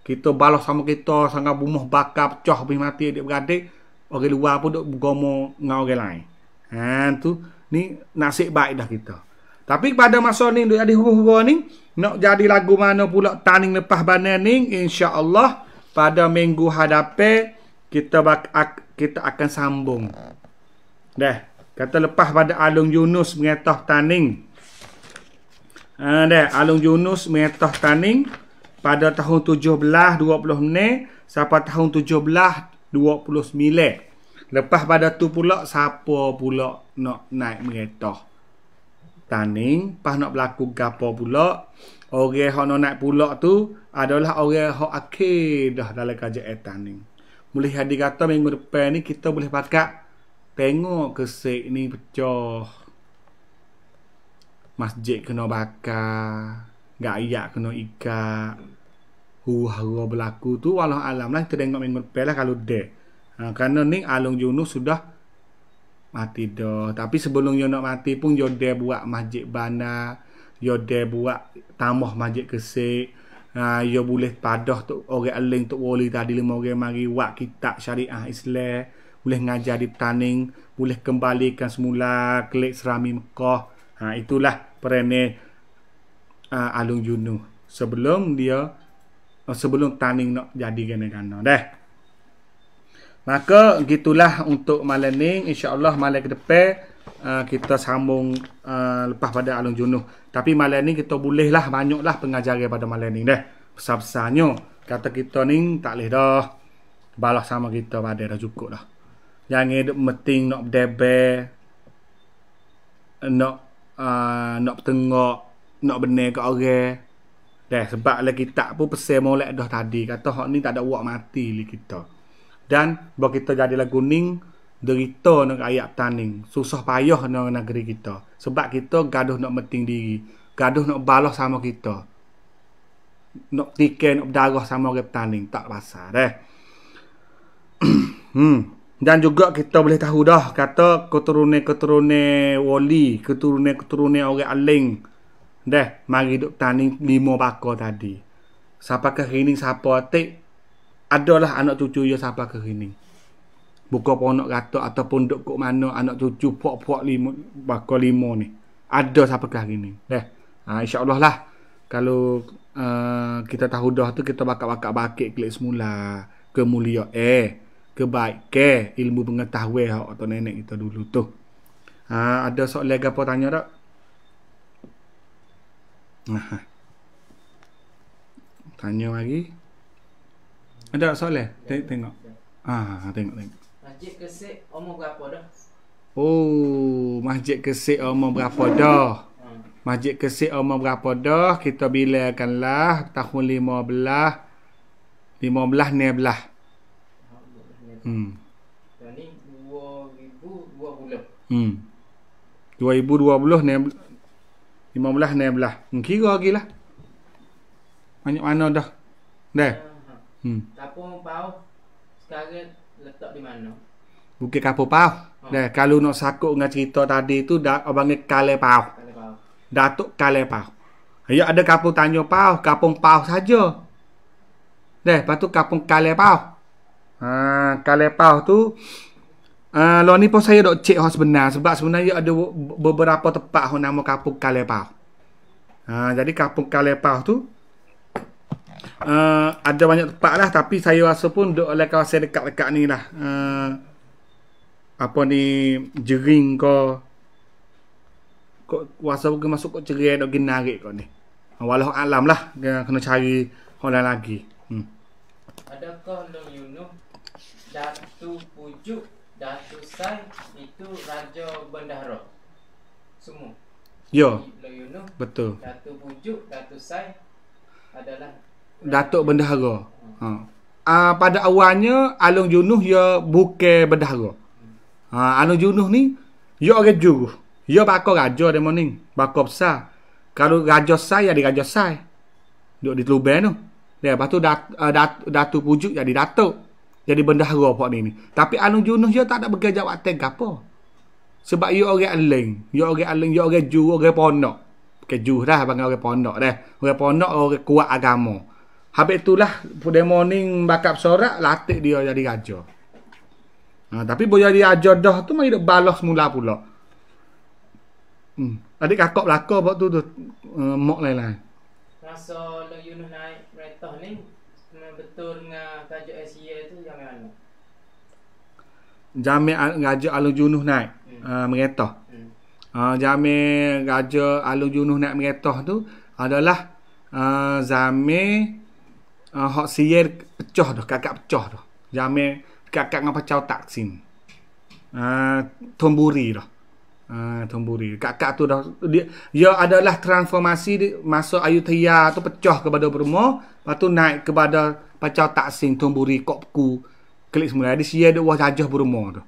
Kita balas sama kita, sangat bumuh bakar, pecah, habis mati adik-beradik. Orang luar pun duk bergomo dengan orang lain. Tu ni nasib baik dah kita. Tapi pada masa ni duk jadi huru-huru ni, nak jadi lagu mana pula Taning lepas banan ni, insya-Allah pada minggu hadapan kita akan sambung. Kata lepas pada Alung Yunus mengetah Taning. Alung Yunus mengetah Taning pada tahun 1720 sampai tahun 1729. Lepas pada tu pula siapa pula nak naik mengetah Taning, pas nak berlaku gapo pula. Orang hak nak naik pula tu adalah orang hak akhir dah dalam kerajaan Taning. Mulai hari kata minggu depan ni kita boleh pakat tengok kesek ni pecah. Masjid kena bakar, gayak kena ikat. Huru-hara berlaku tu walau alam lah, kita tengok minggu depan lah kalau dek. Kerana ni Alung Yunus sudah mati dah. Tapi sebelum dia nak mati pun dia buat masjid bana, dia buat tambah masjid kesek. Dia boleh padah tu orang aling tu wali tadi 5 orang mari buat kitab syariah Islam, boleh ngajar di Taning, boleh kembalikan semula kelik Serami Mekah. Itulah perannya Alung Yunus sebelum Taning nak jadi gana-gana dah. Maka gitulah untuk malam ni. InsyaAllah malam ke depan kita sambung lepas pada Alung Junuh. Tapi malam ni kita bolehlah banyaklah pengajaran pada malam ni dah. Besar-besarnya kata kita ni tak boleh dah balas sama kita pada dah cukup dah. Jangan duk meting nak berdebat, nak tengok, nak benar ke orang. Sebab lah kita pun pesan molek dah tadi. Kata hak ni tak ada wak mati li kita. Dan bahawa kita jadilah kuning, derita nak rakyat Taning. Susah payah nak negeri kita. Sebab kita gaduh nak meting diri. Gaduh nak balas sama kita. Nak tikai, nak berdarah sama orang Taning. Tak pasal Dan juga kita boleh tahu dah, kata keturunan wali, keturunan orang aling. Mari duk Taning 5 bakar tadi. Siapa kehining, siapa atik, adalah anak cucu dia siapa kehining. Bukan ponok kata ataupun duk kok mana anak cucu puak-puak 5 bakar 5 ni. Ada siapa kehining. InsyaAllah lah. Kalau kita tahu dah tu, kita bakal-bakal klik semula. Kemuliaan, kebaikan, ilmu pengetahuan atau nenek kita dulu tu. Ada soalan apa tanya tak? Tanya lagi. Ada soalan? Tengok. Tengok. Masjid Kesik umur berapa dah? Oh, Masjid Kesik umur berapa dah? Masjid Kesik umur berapa dah? Kita bilakanlah tahun 15 16. Ini 2020. 2020 15 16. Kira lagi lah. Banyak mana dah. Tapung Pau sekarang letak di mana? Bukit Kapur Pau. Dah kalau nak sakut dengan cerita tadi tu dah panggil Kale Pau. Kalau kau. Datuk Kale Pau. Ya ada kampung Tanjung Pau, kampung Pau saja. Dah, lepas tu kampung Kale Pau. Kale Pau tu lo ni pun saya dok cek sebenar sebab sebenarnya ada beberapa tempat nama kampung Kale Pau. Jadi kampung Kale Pau tu ada banyak tempat lah, tapi saya rasa pun duduk oleh kawasan dekat-dekat ni lah. Apa ni, Jering kau kuasa pergi masuk kau cerai dok ginarik kau ni. Walau alam lah, dia kena cari orang lagi. Adakah Long Yunuh, Datu Pujuk, Datu Sai itu Raja Bendahara? Semua. Yo, Long Yunuh, betul. Datu Pujuk, Datu Sai adalah Datuk Bendahara. Pada awalnya Alung Junuh ya bukan bendahara. Alung Junuh ni ya orang juruh. Ya bakal raja dia morning, bakal besar. Kalau raja sai jadi raja sai. Duduk di Telubeng tu. Dia lepas tu Datu Pujuk jadi datuk. Jadi bendahara pok ni. Tapi Alung Junuh dia tak ada bekerja jawatan gapo. Sebab dia orang aling, dia orang juruh, orang pondok. Bukan juruh dah, panggil orang pondok dah. Orang pondok orang kuat agama. Habis itulah pada morning bakap sorak latih dia jadi raja. Tapi bila jadi raja dah tu mari duk balas semula pula. Adik kakak belaka buat tu mok lain-lain. Masa Long Yunuh naik meretah ni betul dengan Raja Asia tu yang mana? Jami Raja Alung Junuh naik meretah. Jami Raja Alung Junuh naik meretah tu adalah zaman hak siyer pecah dah, kakak pecah dah. Zaman kakak dengan pecah Taksin. Tomburi dah. Tomburi. Kakak tu dah dia adalah transformasi di masa Ayutthaya tu pecah kepada Burma, lepas tu naik kepada pecah Taksin, Tomburi, Kopku, klik semula. Jadi siyer dak wah jajah Burma tu.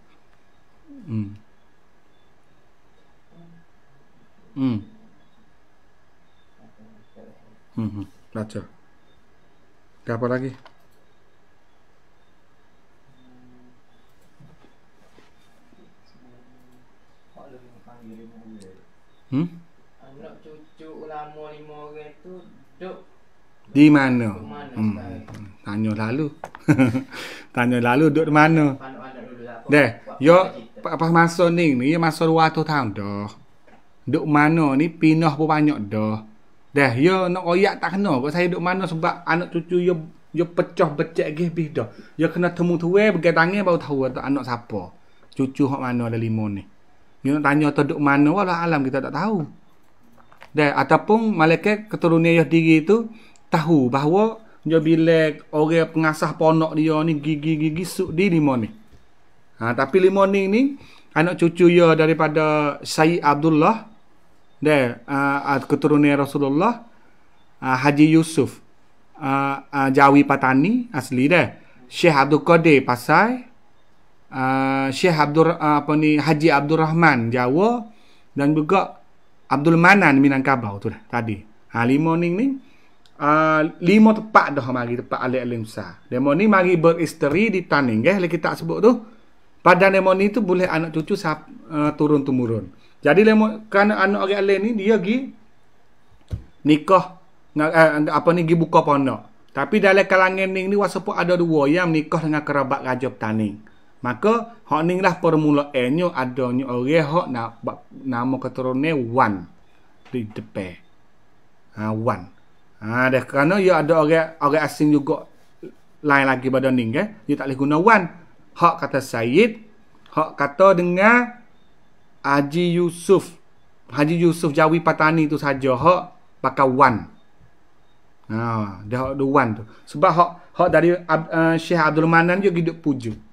Baca. Ada apa lagi? Anak cucu ulama 5 orang tu duk Di mana? sekarang? Tanya lalu. Tanya lalu duduk di mana? Anak-anak dulu lah. Deh, yo pas masa ni masa 200 tahun dah. Duk mana ni pindah pun banyak dah. Dah, yo nak royak tak kena. Kau saya duk mana sebab anak cucu yo pecah becek habis dah. Yo kena temu tuai pegang tangan baru tahu anak siapa. Cucu hak mana ada 5 ni. Yo nak tanya tu duk mana walau alam kita tak tahu. Dah, ataupun malaikat keturunan Yahudi tu tahu bahawa dia bila orang pengasah pondok dia ni gigi suk di 5 ni. Tapi 5 ni anak cucu dia daripada Syed Abdullah dan keturunan Rasulullah, Haji Yusuf Jawi Patani asli dah, Syekh Abdul Qadir Pasai, Syekh Haji Abdul Rahman Jawa, dan juga Abdul Manan Minangkabau tu dah tadi. 5 ni 5 tempat dah mari tempat alim-alim besar. Demo ni mari beristeri di Taning kita sebut tu. Pada demo ni tu boleh anak cucu turun temurun. Jadi kerana anak orang alim ni dia pergi nikah pergi buka pondok. Tapi dalam kalangan ni walaupun ada 2 yang nikah dengan kerabat Raja Taning. Maka hak ni lah permulaannya adanya orang hak nama keturunan Wan di depan. Wan. Dah kerana dia ada orang asing juga lain lagi pada ni dia tak boleh guna Wan. Hak kata Syed, hak kata dengan Haji Yusuf Jawi Patani tu saja hak pakai Wan. Dia hak Wan tu. Sebab hak dari Syekh Abdul Manan juga hidup Puju.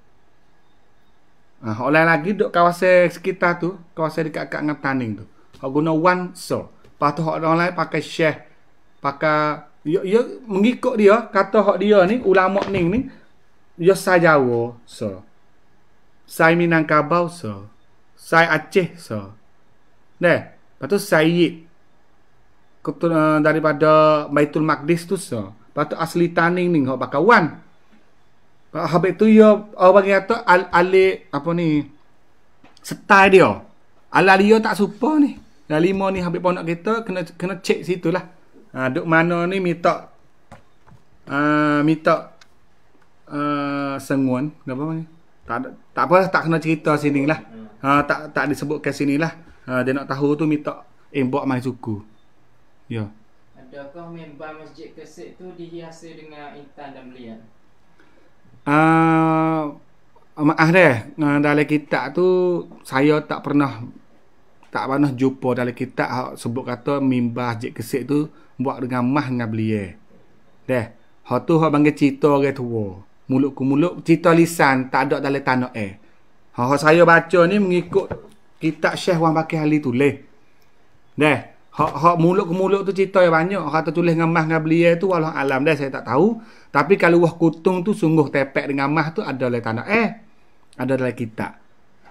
Hak lain lagi duduk kawasan sekitar tu, kawasan dekat dengan Taning tu. Hak guna Wan so. Lepas tu hak orang lain pakai Syekh, pakai dia mengikut dia kata hak dia ni ulama ni dia sai Jawa so, sai Minangkabau so, sai Aceh so. Lepas tu Syed daripada Baitul Maqdis tu so. Lepas tu asli Taning ni hak pakai Wan. Habis tu ya orang kata alik apa ni? Style dia. Ala dia tak suka ni. Dah 5 ni habis pondok kita kena cek situlah. Duk mana ni minta senguan apa ni? Tak apa tak kena cerita sini lah. Tak disebutkan sini lah. Dia nak tahu tu minta buat mai suku. Ya. Adakah member Masjid Kesik tu dihiasi dengan intan dan belian? Maaf deh, dalam kitab tu saya tak pernah jumpa dalam kitab hak sebut kata mimbar Masjid Kesik tu buat dengan mah dengan belia. Deh, hak tu hak panggil cerita orang tua. Mulut ke mulut, cerita lisan tak ada dalam tanah Hak saya baca ni mengikut kitab Syekh Wan Bakir Ali tulis. Deh, hak mulut ke mulut tu cerita yang banyak. Hak tu tulis dengan mah dengan belia tu walau alam dah saya tak tahu. Tapi kalau wah kutung tu sungguh tepek dengan mah tu ada dalam tanah ada dalam kitab.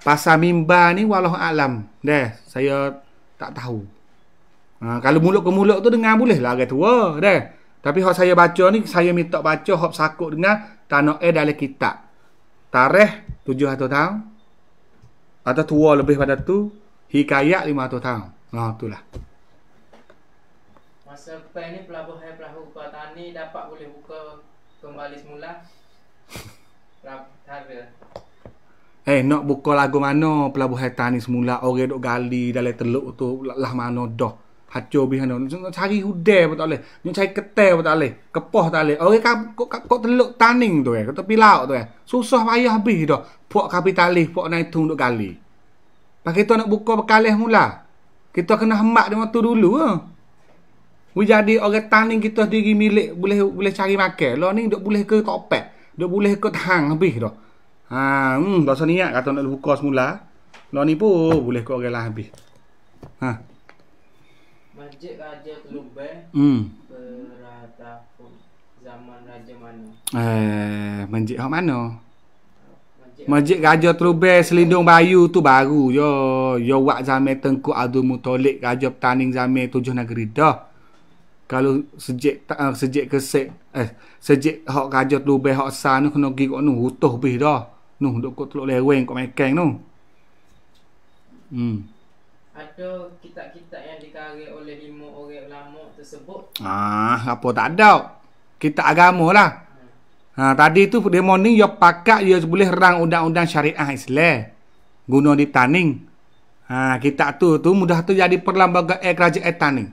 Pasal mimbar ni walau alam deh saya tak tahu. Kalau mulut ke mulut tu dengar boleh lah orang tua deh. Tapi hak saya baca ni saya minta baca hak sakut dengan tanah dalam kitab. Tarikh 700 tahun atau tua lebih pada tu, hikayat 500 tahun. Itulah. Masa lepas ni pelabuhan petani dapat boleh buka kembali semula. Nak buka lagu mana pelabuhan tani semula orang duk gali dalam teluk tu lah mana dah. Hancur habis mana. Nak cari hudai pun tak boleh. Nak cari ketai pun tak boleh. Kepoh tak boleh. Orang kok teluk taning tu kata pilau tu susah payah habis dah. Puak kapitalis, puak naitung duk gali. Pak kita nak buka bekalih mula. Kita kena hemat dia waktu dulu jadi orang taning kita diri milik boleh cari makan. Lah ni duk boleh ke topek. Duk boleh ke hang habis dah. Bahasa niat kata nak buka semula. Lah ni pun boleh ke orang lah habis. Masjid Raja Telubeh beratapun zaman Raja mana? Masjid hak mana? Masjid Raja Telubeh Selindung Bayu tu baru yo wak zaman Tengku Abdul Muttalib Raja Petaning zaman 7 negeri dah. Kalau sejak Kesik sejak hak Raja Telubeh hak sah nu kena pergi kat nu utuh habis dah. Nu duk kat Teluk Leweng kat Mekeng nu. Ada kitab-kitab yang dikarang oleh 5 orang ulama tersebut? Apa tak ada. Kitab agama lah. Tadi tu demo ni dia pakat dia boleh rang undang-undang syariah Islam. Guna di Taning. Kitab tu mudah tu jadi perlembagaan kerajaan Taning.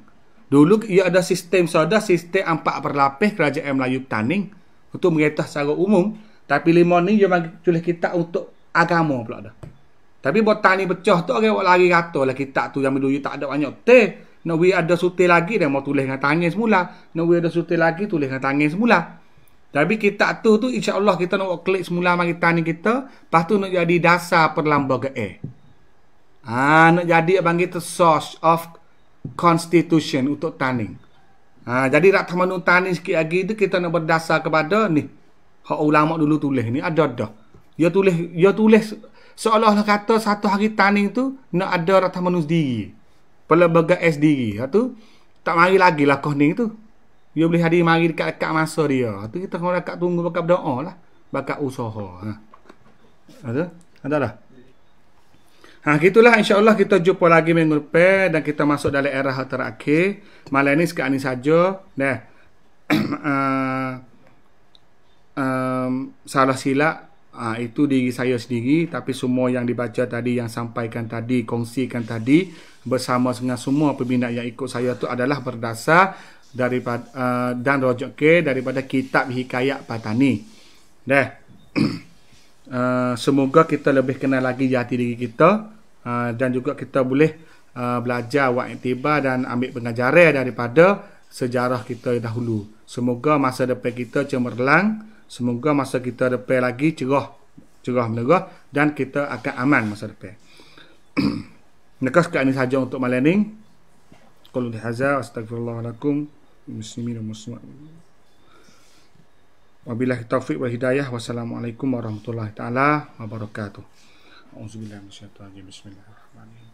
Dulu ia ada sistem 4 berlapis kerajaan Melayu Taning untuk mengetah secara umum. Tapi 5 ni dia bagi tulis kitab untuk agama pula dah. Tapi buat tani pecah tu orang lari kata lah kitab tu yang dulu tak ada banyak teh. Nak ada sutil lagi dia mau tulis dengan tangan semula. Nak ada sutil lagi tulis dengan tangan semula. Tapi kitab tu insya-Allah kita nak klik semula mari tani kita, lepas tu nak jadi dasar perlembagaan. Nak jadi panggil tu source of constitution untuk tani. Jadi Rathamanu tani sikit lagi tu kita nak berdasar kepada ni. Hak ulama dulu tulis ni ada dah. Dia tulis seolah-olah kata satu hari tani tu nak ada Rathamanu sendiri. Perlembagaan sendiri. Tu tak mari lagi lah kau ni tu. Dia boleh hadir mari dekat masa dia. Tu kita kena dekat tunggu bakat berdoa lah. Bakat usaha. Ada dah. Gitulah insya-Allah kita jumpa lagi minggu depan dan kita masuk dalam era terakhir. Malam ni sekarang ni saja. Dah. Salah silap itu diri saya sendiri, tapi semua yang dibaca tadi, yang sampaikan tadi, kongsikan tadi bersama dengan semua pembina yang ikut saya tu adalah berdasar daripada dan rujuk daripada kitab Hikayat Patani. Semoga kita lebih kenal lagi jati diri kita dan juga kita boleh belajar wak iktibar dan ambil pengajaran daripada sejarah kita dahulu. Semoga masa depan kita cemerlang, semoga masa kita depan lagi cerah menerah dan kita akan aman masa depan. Maka sekarang ini saja untuk malam ini. Qul hadza astaghfirullahalazim muslimin wa muslimat. Wabillahi taufiq wal hidayah. Wassalamualaikum warahmatullahi taala wabarakatuh. Auzubillahi minasyaitonir rajim. Bismillahirrahmanirrahim.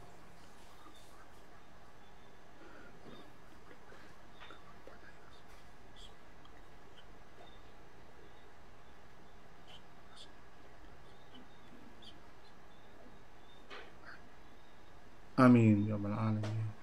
Amin ya rabbal alamin.